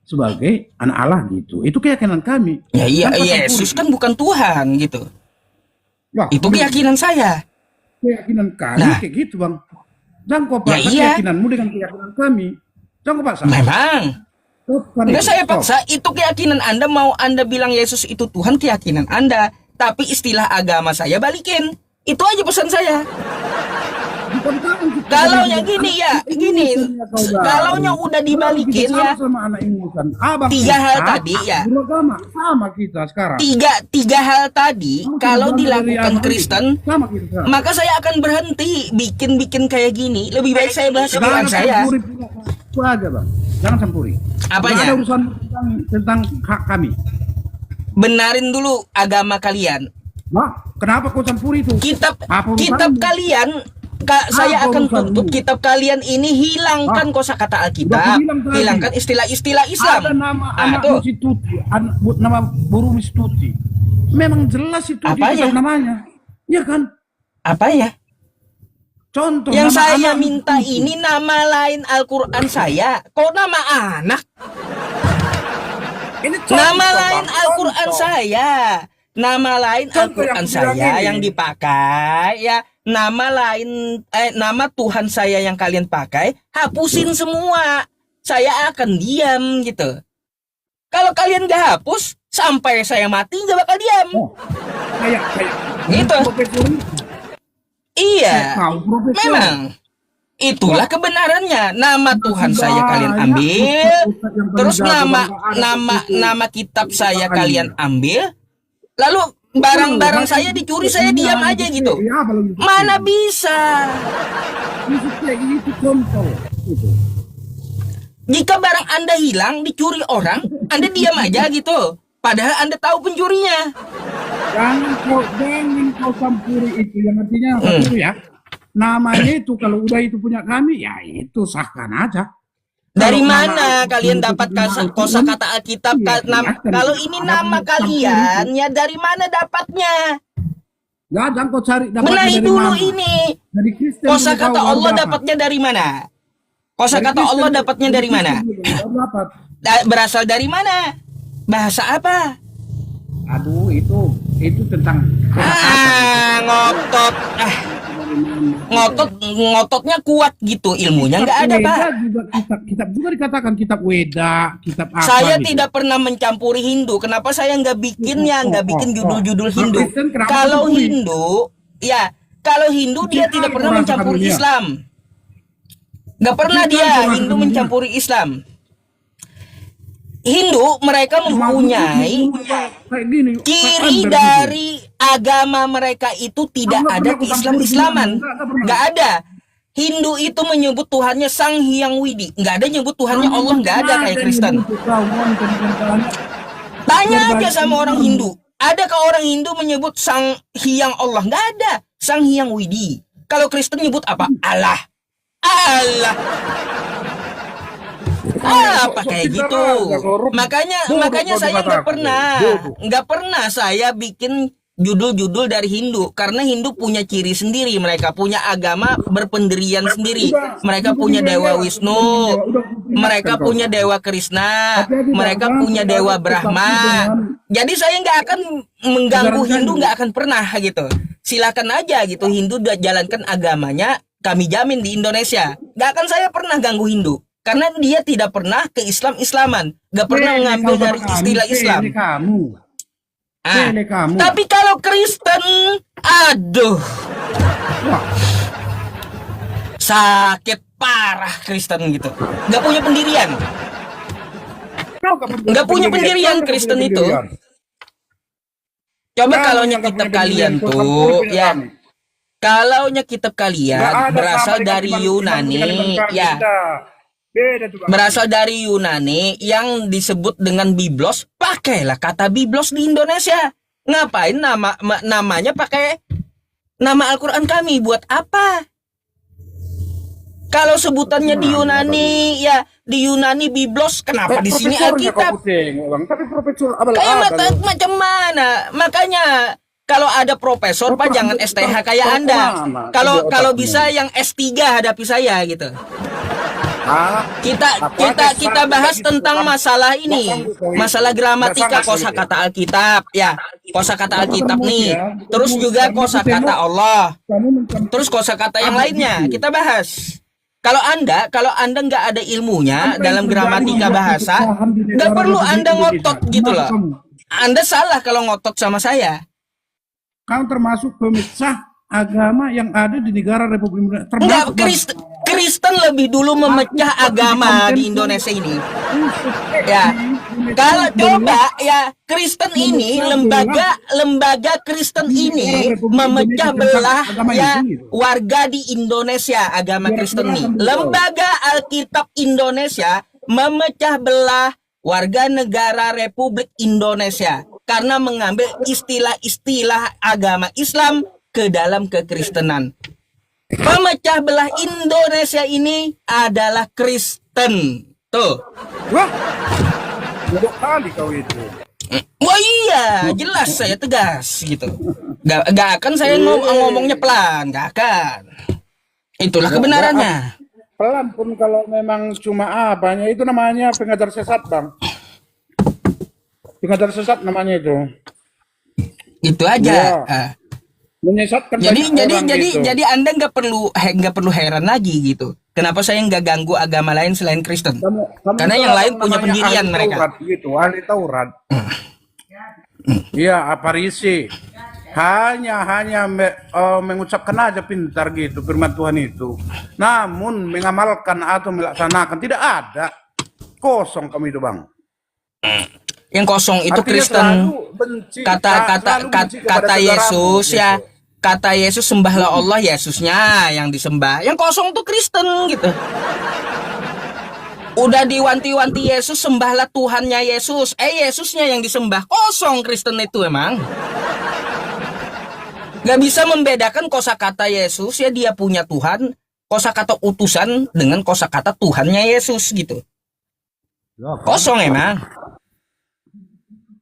sebagai anak Allah gitu. Itu keyakinan kami. Ya iya, Tanpa Yesus campur. kan bukan Tuhan gitu. Wah, Itu keyakinan saya. keyakinan kami Nah. kayak gitu Bang. Jangan kau Ya paksa iya. keyakinanmu dengan keyakinan kami. Jangan kau paksa. Memang. Stop, kan Enggak itu. saya Stop. paksa, itu keyakinan Anda, mau Anda bilang Yesus itu Tuhan, keyakinan Anda. Tapi istilah agama saya balikin. Itu aja pesan saya. Bukan tangan kita Kalau bagi- yang gini ya, Ini gini. misalnya kau Bang. Kalau yang udah dibalikin Kita ya, sama anak ingusan. Abang Tiga kita, hal tadi ya. beragama sama kita sekarang. tiga hal tadi, Sama kalau kita dari dilakukan anak Kristen, itu. Sama kita sekarang. maka saya akan berhenti bikin kayak gini. Lebih baik saya bahas Quran saya. campuri pula. Itu aja Bang. Jangan campuri. Apanya? Nggak ada urusan tentang hak kami. Benarin dulu agama kalian. Wah, kenapa kau campuri itu? Kitab Apa urusanmu? kitab kalian, saya Apa akan urusanmu? tuntut kitab kalian ini, hilangkan kosakata Udah Alkitab, aku bilang tadi. hilangkan istilah-istilah Islam. Ada nama Ah, anak tuh. Tuti, nama burung Tuti. Memang jelas itu di Apanya? kitab namanya. Iya kan? Apa ya? Contoh Yang nama saya anak minta Tuti. ini nama lain Al-Quran saya. Kok nama anak? Ini contoh, Nama Bang, lain Al-Quran contoh. saya. Nama lain Contoh Al-Quran yang aku bilang saya ini. yang dipakai ya. Nama lain nama Tuhan saya yang kalian pakai, hapusin semua. Saya akan diam gitu. Kalau kalian gak hapus, sampai saya mati gak bakal diam. Oh, kayak Gitu. profesor itu. Iya. Tahu profesor. Memang itulah kebenarannya. Nama Tuhan saya kalian Banyak ambil, ustaz-ustaz yang terus paling jago, nama Bang. Ada nama itu. nama kitab saya Makanya. kalian ambil, lalu barang-barang saya dicuri, saya diam aja gitu. Ya, kalau gitu. Mana bisa? Itu kayak gitu contoh. Gitu. Jika barang Anda hilang, dicuri orang, Anda diam aja gitu. Padahal Anda tahu pencurinya. Jangan kau campuri itu yang artinya campuri ya. Namanya itu kalau udah itu punya kami ya itu sahkan aja. Dari Kalau mana nama- kalian dapat kosakata Alkitab? Iya, kelihatan. Kalau ini Ada nama campur kalian, itu. ya dari mana dapatnya? Ya, jangan kau cari dapatnya Benahi dari dulu mana. ini. Dari Kristen Kosakata dulu kau Allah baru dapatnya dari mana? Dari Kosakata Kristen Allah dulu- dapatnya dari mana? Kristen dulu baru dapat. Berasal dari mana? Bahasa apa? Aduh, itu tentang Ngotot. Ngototnya kuat gitu, ilmunya nggak ada, Weda Pak. juga kitab juga dikatakan kitab Weda, kitab apa Saya gitu. tidak pernah mencampuri Hindu. Kenapa saya nggak bikinnya, nggak bikin judul-judul Kalau Hindu? Kristen kenapa Kalau campuri? Hindu, ya, kalau Hindu dia Setiap tidak kali pernah orang mencampuri campur dia. Islam. Nggak pernah Setiap dia kali orang Hindu campur dia. mencampuri Islam. Hindu mereka mempunyai kayak gini, kayak ciri ember dari agama mereka itu tidak Nggak ada pernah aku Islam-Islaman. campur dia, nggak Nggak ada. Hindu itu menyebut Tuhannya Sang Hyang Widi. Nggak ada nyebut Tuhannya Allah, nggak ada kayak Kristen. Tanya aja sama orang Hindu. Adakah orang Hindu menyebut Sang Hyang Allah? Nggak ada. Sang Hyang Widi. Kalau Kristen nyebut apa? Allah. Allah. Apa kayak gitu? Makanya saya nggak pernah saya bikin judul-judul dari Hindu, karena Hindu punya ciri sendiri, mereka punya agama berpendirian sendiri, mereka punya Dewa Wisnu, mereka punya Dewa Krishna, mereka punya Dewa Brahma. Jadi saya nggak akan mengganggu Hindu, nggak akan pernah gitu. Silakan aja gitu, Hindu jalankan agamanya, kami jamin di Indonesia nggak akan saya pernah ganggu Hindu. Karena dia tidak pernah ke Islam-Islaman, nggak pernah mengambil dari istilah Islam. Kamu. Ah, Pilih kamu. tapi kalau Kristen, aduh, Wah, sakit parah Kristen gitu, nggak punya pendirian. kau kapan Nggak punya pendirian Tahu Kristen punya itu. pendirian? Coba Kamu kalau yang nggak kitab punya kalian pendirian, tuh, Tuhan punya ya, kami. kalau kitab Nggak kalian ada berasal sama dengan dari iman Yunani, kami, ya, tidak. Beda tuh Bang. berasal dari Yunani yang disebut dengan Biblos, pakailah kata Biblos di Indonesia. Ngapain namanya pakai nama Al-Quran kami? Buat apa? Kalau sebutannya di Yunani, ya di Yunani Biblos, kenapa di sini Profesornya Alkitab? kau tengok, Bang. Tapi profesor abal Kayak abal. macam mana? Makanya kalau ada profesor Pak jangan STH kayak Anda. Kalau bisa yang S3 hadapi saya gitu. Kita bahas tentang masalah ini, masalah gramatika kosakata Alkitab, ya kosakata Alkitab nih, terus juga kosakata Allah, terus kosakata yang lainnya kita bahas. Kalau anda nggak ada ilmunya dalam gramatika bahasa, nggak perlu Anda ngotot gitu loh. Anda salah kalau ngotot sama saya. Kau termasuk pemecah agama yang ada di negara Republik Indonesia. Enggak, Termasuk Kristen lebih dulu memecah agama di Indonesia ini. Ya, kalau coba ya Kristen ini lembaga Kristen ini memecah belah ya warga di Indonesia, agama Kristen ini. Lembaga Alkitab Indonesia memecah belah warga negara Republik Indonesia karena mengambil istilah-istilah agama Islam ke dalam kekristenan. Pemecah belah Indonesia ini adalah Kristen. Tuh. wah, bodoh kali kau itu. Wah iya, jelas saya tegas gitu. Gak akan saya ngomongnya pelan, gak akan. Itulah kebenarannya. Pelan pun kalau memang cuma apanya itu namanya pengajar sesat, Bang. Pengajar sesat namanya itu. Itu aja. Ya. Menyesatkan Jadi banyak orang gitu. jadi Anda nggak perlu heran lagi gitu. Kenapa saya nggak ganggu agama lain selain Kristen? Kamu Karena yang lain punya pendirian ahli mereka. Taurat, gitu, ahli Taurat. Iya, aparisi. Hanya mengucapkan aja pintar gitu firman Tuhan itu. Namun mengamalkan atau melaksanakan tidak ada. Kosong kami itu, Bang. Yang kosong itu Artinya Kristen. selalu benci, selalu benci kepada Kata Yesus saudaramu, ya. gitu. Kata Yesus sembahlah Allah, Yesusnya yang disembah. Yang kosong tuh Kristen gitu. Udah diwanti-wanti Yesus sembahlah Tuhannya Yesus. Yesusnya yang disembah. Kosong Kristen itu emang. Gak bisa membedakan kosakata Yesus ya dia punya Tuhan, kosakata utusan dengan kosakata Tuhannya Yesus gitu. Kosong emang.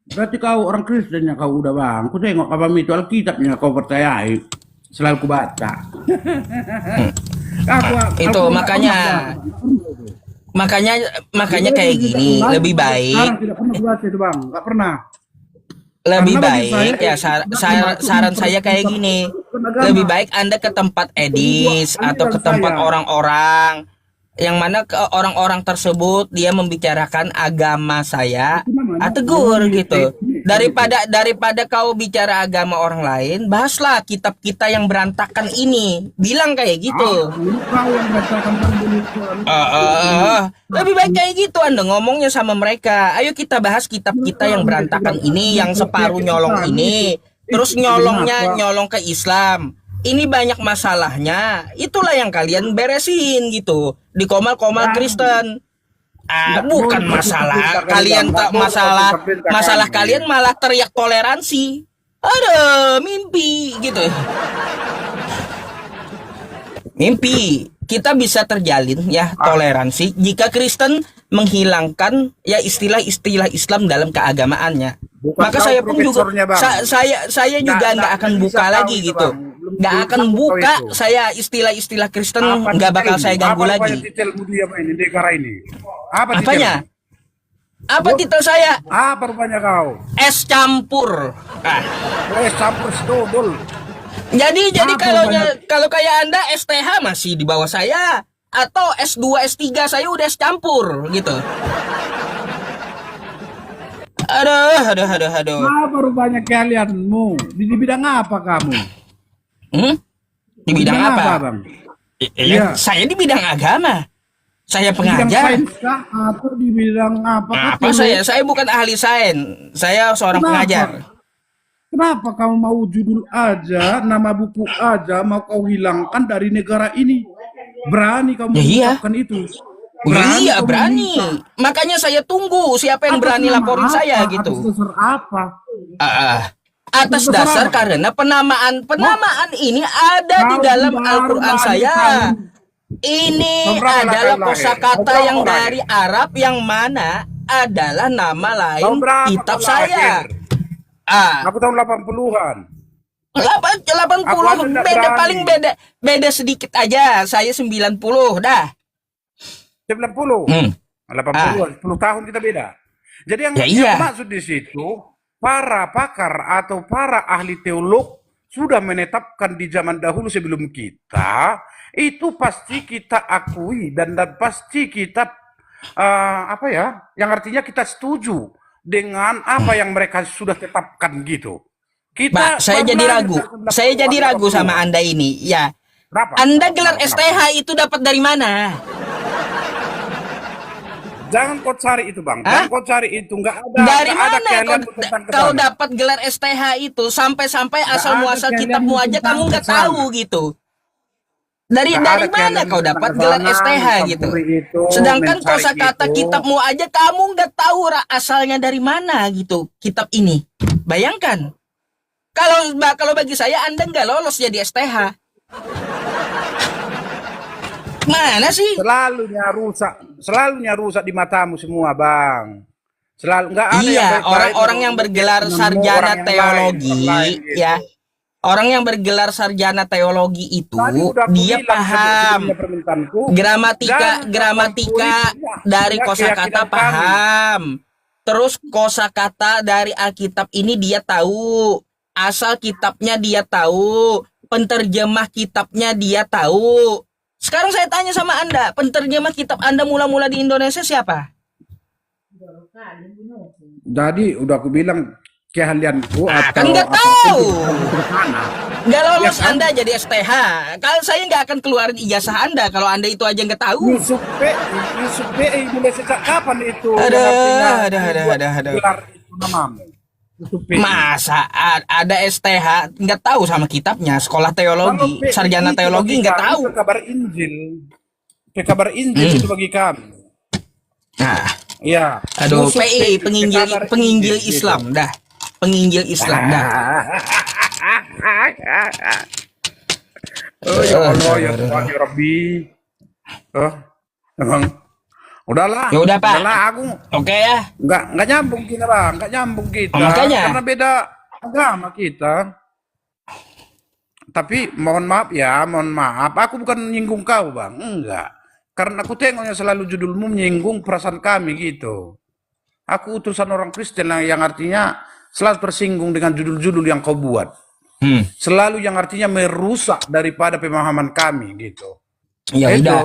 Berarti kau orang Kristen ya kau udah, Bang. Aku tengok apa itu Alkitabnya kau percayai. Selalu ku baca. Itu makanya kayak gini, lebih baik. Sekarang tidak pernah ku baca itu, Bang. Enggak pernah. Lebih Karena bagi baik saya, ya saran saya kayak gini. Lebih baik Anda ke tempat edis atau ke tempat orang-orang yang mana ke orang-orang tersebut dia membicarakan agama saya, tegur gitu. Daripada kau bicara agama orang lain, bahaslah kitab kita yang berantakan ini. Bilang kayak gitu. Kau yang bacakan dulu. Lebih baik kayak gitu Anda ngomongnya sama mereka. Ayo kita bahas kitab kita yang berantakan ini, yang separuh nyolong ini, terus nyolong ke Islam. Ini banyak masalahnya. Itulah yang kalian beresin gitu di komal-komal Kristen. Bukan masalah kalian tak masalah kalian malah teriak toleransi. Aduh, mimpi gitu. Mimpi. Kita bisa terjalin ya toleransi jika Kristen menghilangkan ya istilah-istilah Islam dalam keagamaannya. Maka saya pun juga saya juga nggak akan buka lagi gitu. Nggak akan buka saya istilah-istilah Kristen, nggak bakal saya ganggu lagi. Apanya? Apa titel saya? Apa rupanya kau? Es campur. Es campur sedodol. Jadi kalau kayak Anda STH masih di bawah saya atau S2 S3 saya udah es campur gitu. Aduh. Apa rupanya kalianmu? Di bidang apa kamu? Di bidang apa? Bang? Saya di bidang agama. Saya Di bidang pengajar. sains kah atau di bidang apa kah? Apa saya? Saya bukan ahli sains. Saya seorang pengajar. Kenapa? Kenapa kamu mau judul aja, nama buku aja mau kau hilangkan dari negara ini? Berani kamu Ya iya. mengucapkan itu? Iya, kamu berani. meminta? Makanya saya tunggu siapa yang Atas berani nama laporin apa? saya Atas gitu. dasar apa? Ah, atas Atas dasar dasar apa? karena penamaan ini ada di Kau dalam baru Al-Quran lahir saya. tahun. Ini Tahun berapa adalah kau lahir? kosakata Tahun yang berapa kau dari Arab yang mana adalah nama lain Tahun berapa kitab kau saya. lahir? Ah, Aku tahun 80-an. 80 Aku aja nggak beda berani. paling beda sedikit aja. Saya 90 dah. 90. Hmm. 80-an, 10 tahun kita beda. Jadi yang, Ya yang iya. maksud di situ, para pakar atau para ahli teolog sudah menetapkan di zaman dahulu sebelum kita, itu pasti kita akui dan pasti kita apa ya, yang artinya kita setuju dengan apa yang mereka sudah tetapkan gitu. Mbak, Kita saya baru jadi lahir ragu. tahun Saya jadi 80-an, ragu sama Anda ini. Ya, Kenapa? Anda gelar Kenapa? STH itu dapat dari mana? Jangan kau cari itu bang, Hah? jangan kau cari itu, nggak ada, Dari nggak ada mana keahlian tentang kau kesana. dapat gelar STH itu sampai asal ada muasal keahlian kitabmu aja tentang kamu nggak kesana. tahu gitu. Dari Nggak dari ada mana keahlian kau tentang dapat kesana, gelar STH gitu? mencampuri itu, Sedangkan mencari kosakata itu. kitabmu aja kamu nggak tahu asalnya dari mana gitu kitab ini. Bayangkan. Kalau bagi saya Anda nggak lolos jadi STH. Mana sih? Selalunya rusak di matamu semua bang. Selalu nggak ada yang Iya, baik-baik. orang-orang yang bergelar Nemu sarjana orang yang teologi, lain, orang lain gitu. ya, orang yang bergelar sarjana teologi itu Tadi udah aku dia bilang paham sebelumnya permintaanku, gramatika jangan campuri dari ya, kosakata keyakinan kami. paham. Terus kosakata dari Alkitab ini dia tahu, asal kitabnya dia tahu, penterjemah kitabnya dia tahu. Sekarang saya tanya sama Anda, penterjemah kitab Anda mula-mula di Indonesia siapa? Jadi udah aku bilang keahlianku Ah, atau kan nggak apapun tahu. itu sederhana. Nggak lolos Ya kan? Anda jadi STH. Kalau saya nggak akan keluarin ijazah Anda kalau Anda itu aja nggak tahu. Yusuf PI mulai sejak kapan itu? Aduh, yang artinya aduh. dibuat gelar itu namamu. Yusuf PI. Masa ada STH nggak tahu sama kitabnya, sekolah teologi, Kalau PI sarjana itu teologi bagi nggak kami tahu. Kabar Injil itu bagi kami. Nah, Ya. aduh, Yusuf PI penginjil Injil, Islam gitu. dah, penginjil Islam dah. Oh ya Allah ya Tuhan ya Rabbi. Emang udahlah. Ya udah, Pak. Udahlah aku Oke ya. nggak nyambung kita bang, nggak nyambung kita. Oh, makanya. Karena beda agama kita. Tapi mohon maaf ya, mohon maaf. Aku bukan menyinggung kau bang, enggak. Karena aku tengoknya selalu judulmu menyinggung perasaan kami gitu. Aku utusan orang Kristen yang artinya selalu tersinggung dengan judul-judul yang kau buat. Selalu yang artinya merusak daripada pemahaman kami gitu. Ya Itu. udah.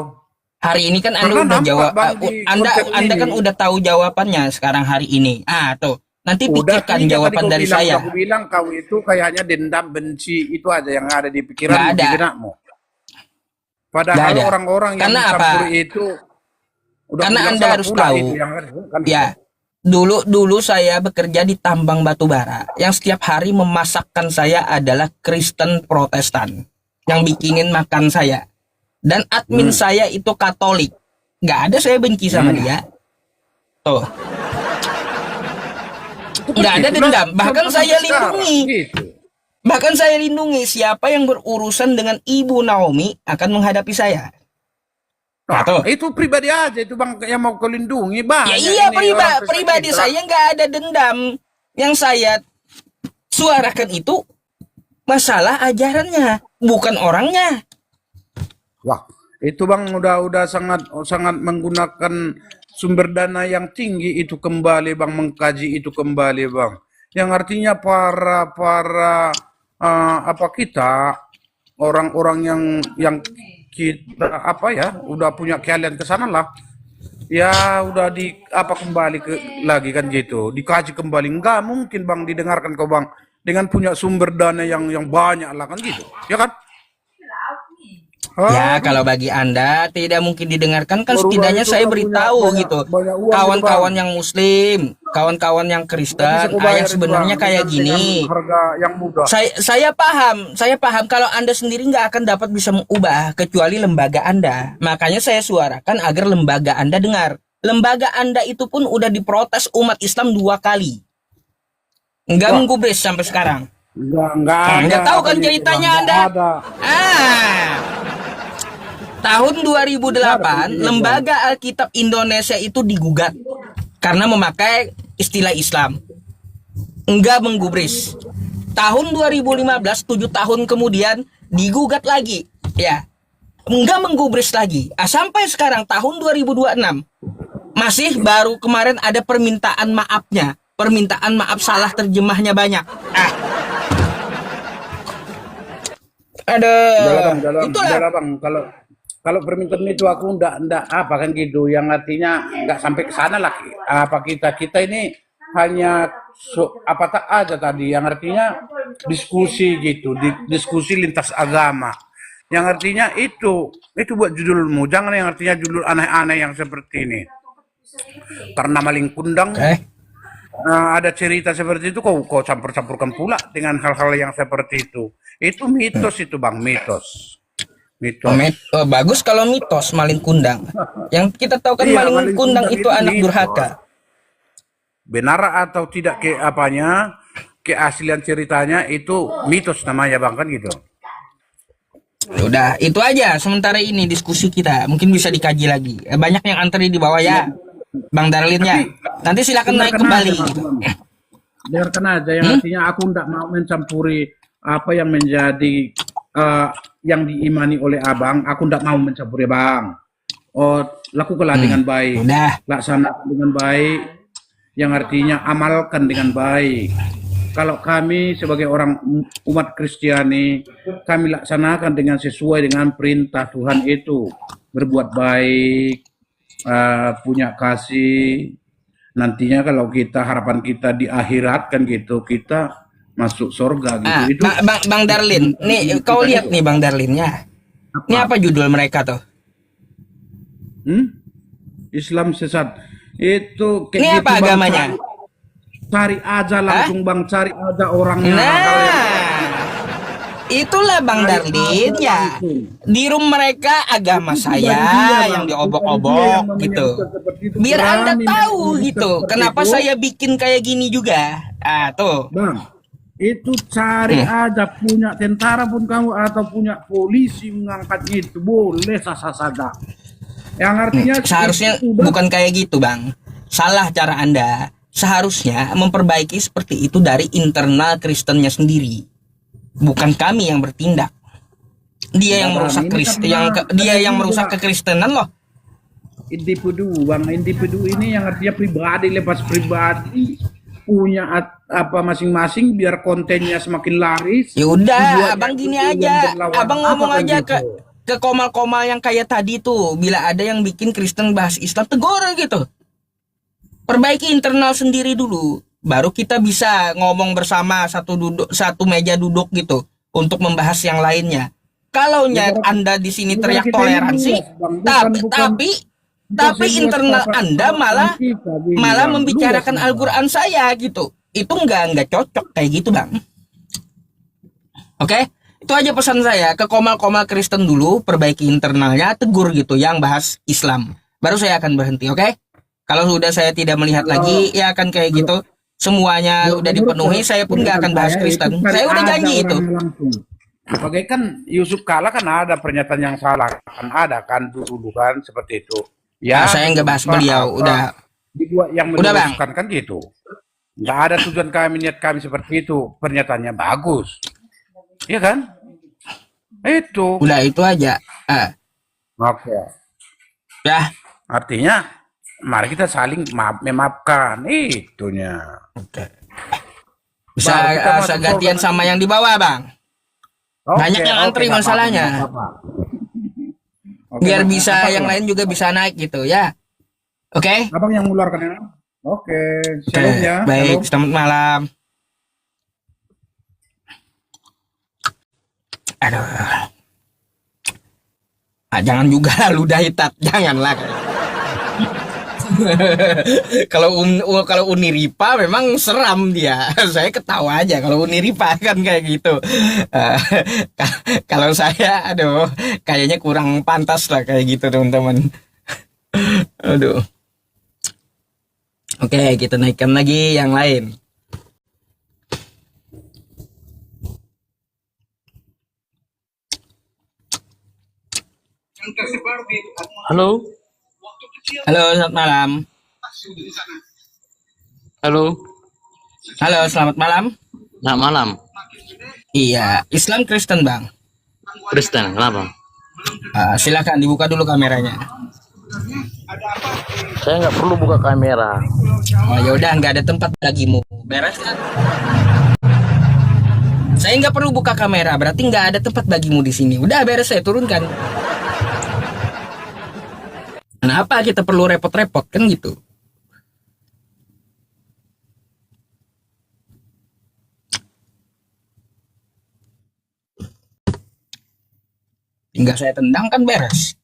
Hari ini kan Anda Karena udah nampak, jawab, Bang, di Anda konsep kan ini. udah tahu jawabannya sekarang hari ini. Ah, tuh. Nanti Udah pikirkan tiga jawaban tadi dari kau bilang, saya. Aku bilang kau itu kayaknya dendam, benci itu aja yang ada di pikiran Nggak ada. di benakmu. Padahal Nggak ada. orang-orang yang Karena apa? mencampuri itu udah Karena bilang Anda salah harus pula tahu. itu yang kan. Ya, dulu saya bekerja di tambang batu bara. Yang setiap hari memasakkan saya adalah Kristen Protestan yang bikinin makan saya. Dan admin saya itu Katolik. Nggak ada saya benci sama dia. Tuh. Nggak ada dendam. Bahkan saya lindungi. Gitu. Bahkan saya lindungi siapa yang berurusan dengan Ibu Naomi akan menghadapi saya. Nah, tuh. Itu pribadi aja itu bang yang mau kau lindungi bang. Ya iya, pribadi saya nggak ada dendam. Yang saya suarakan itu masalah ajarannya, bukan orangnya. Wah, itu bang udah sangat menggunakan sumber dana yang tinggi itu kembali bang, mengkaji itu kembali bang. Yang artinya para apa kita orang-orang yang kita apa ya udah punya keahlian ke sana lah. Ya udah di apa kembali lagi kan gitu, dikaji kembali. Enggak mungkin bang didengarkan kau bang dengan punya sumber dana yang banyak lah kan gitu, ya kan? Ya, kalau bagi Anda tidak mungkin didengarkan, kan Merubah setidaknya itu saya kan beritahu banyak gitu. banyak uang gitu, Kawan-kawan Bang. yang Muslim, kawan-kawan yang Nggak bisa Kristen, kau bayar yang itu, Bang, sebenarnya kayak dengan gini. harga yang mudah. Saya paham kalau Anda sendiri nggak akan dapat bisa mengubah kecuali lembaga Anda. Makanya saya suarakan agar lembaga Anda dengar. Lembaga Anda itu pun udah diprotes umat Islam 2 kali. Nggak Wah, menggubris sampai sekarang. nggak ada Nggak tahu apa kan gitu, Bang. ceritanya Nggak Anda? ada. Ah, tahun Nggak ada 2008, pentingnya, Bang. Lembaga Alkitab Indonesia itu digugat karena memakai istilah Islam. Enggak menggubris. Tahun 2015, 7 tahun kemudian digugat lagi. Ya, enggak menggubris lagi. Sampai sekarang tahun 2026 masih baru kemarin ada permintaan maafnya. Permintaan maaf salah terjemahnya banyak. Ada. Itulah. Udah lah, Bang. Kalau kalau permintaan itu aku ndak apa kan gitu, yang artinya nggak sampai ke sana lah. Apa kita ini hanya apa tak aja tadi, yang artinya diskusi gitu, diskusi lintas agama. Yang artinya itu buat judulmu, jangan yang artinya judul aneh-aneh yang seperti ini. Karena maling kundang, Oke. ada cerita seperti itu, kau campur-campurkan pula dengan hal-hal yang seperti itu. Itu mitos itu, Bang, mitos. Mitos. Bagus kalau mitos maling kundang. Yang kita tahu kan Iya, maling kundang itu anak mitos. durhaka. Benar atau tidak ke apanya, keaslian ceritanya itu mitos namanya, Bang, kan gitu. Udah, itu aja sementara ini diskusi kita. Mungkin bisa dikaji lagi. Banyak yang antri di bawah ya, Bang Darlin ya. Nanti silakan naik kembali. Gitu. Dengarkan aja, yang artinya aku tidak mau mencampuri apa yang menjadi yang diimani oleh abang. Aku tidak mau mencampuri, Bang. Oh, lakukanlah dengan baik. Udah. Laksanakan dengan baik, yang artinya amalkan dengan baik. Kalau kami sebagai orang umat Kristiani, kami laksanakan dengan sesuai dengan perintah Tuhan itu. Berbuat baik, punya kasih. Nantinya kalau kita, harapan kita di akhirat kan gitu, kita masuk surga gitu. Itu Bang Darlin, nih kau lihat nih Bang Darlinnya. Ini apa judul mereka tuh? Islam sesat. Itu kayak Ini gitu, apa Bang, agamanya? cari aja langsung, Bang, cari aja orangnya. Itulah Bang Darlin ya. Di room mereka agama saya yang diobok-obok gitu. Biar Anda tahu gitu. Kenapa saya bikin kayak gini juga. Tuh. Bang, itu cari aja, punya tentara pun kamu atau punya polisi mengangkatnya itu boleh sah-sah saja. Yang artinya seharusnya bukan kayak gitu, Bang. Salah cara Anda. Seharusnya memperbaiki seperti itu dari internal Kristennya sendiri. Bukan kami yang bertindak. Dia yang merusak dia yang merusak kekristenan loh. Individu, Bang, individu ini yang artinya pribadi, lepas pribadi punya apa masing-masing biar kontennya semakin laris. Ya udah, Abang gini aja. Abang ngomong aja ke komal-komal yang kayak tadi tuh. Bila ada yang bikin Kristen bahas Islam, tegur gitu. Perbaiki internal sendiri dulu, baru kita bisa ngomong bersama satu meja duduk gitu untuk membahas yang lainnya. Kalau Anda di sini teriak toleransi, tapi internal Anda malah membicarakan Al-Quran saya gitu. Itu nggak cocok kayak gitu, Bang. Oke? Itu aja pesan saya ke komal-komal Kristen dulu, perbaiki internalnya, tegur gitu yang bahas Islam. Baru saya akan berhenti, oke? Kalau sudah saya tidak melihat lagi, ya akan kayak gitu. Semuanya udah dipenuhi, saya pun nggak akan bahas Kristen. Saya udah janji itu. Oke, kan Yusuf Kala kan ada pernyataan yang salah. Kan ada kan dulu kan seperti itu. Ya, saya nggak bahas beliau, udah. Dibuat yang meneruskan kan gitu. Nggak ada tujuan kami, niat kami seperti itu. Pernyataannya bagus. Iya kan? Itu. Udah itu aja. Oke. Ya. Artinya mari kita saling memaafkan, itunya. Oke. Bisa gantian sama yang di bawah, Bang. Banyak yang antri masalahnya. Biar bisa yang lain juga bisa naik gitu ya. Oke. Abang yang mengeluarkan ya. Oke. Shalom ya. Baik, selamat malam. Aduh. Ah, jangan juga ludah hitam, janganlah. Kalau Uniripa memang seram dia. Saya ketawa aja kalau Uniripa kan kayak gitu. Eh, kalau saya, aduh, kayaknya kurang pantas lah kayak gitu teman-teman. Aduh. Oke, kita naikkan lagi yang lain. Halo, Halo, selamat malam. halo, Halo, selamat malam. selamat malam. Iya, Islam Kristen bang. Kristen, kenapa? Silakan dibuka dulu kameranya. Saya nggak perlu buka kamera. Oh ya udah, nggak ada tempat bagimu. Beres kan? Saya nggak perlu buka kamera, berarti nggak ada tempat bagimu di sini. Udah beres, saya turunkan. Kenapa kita perlu repot-repot kan gitu? Tinggal saya tendang kan beres.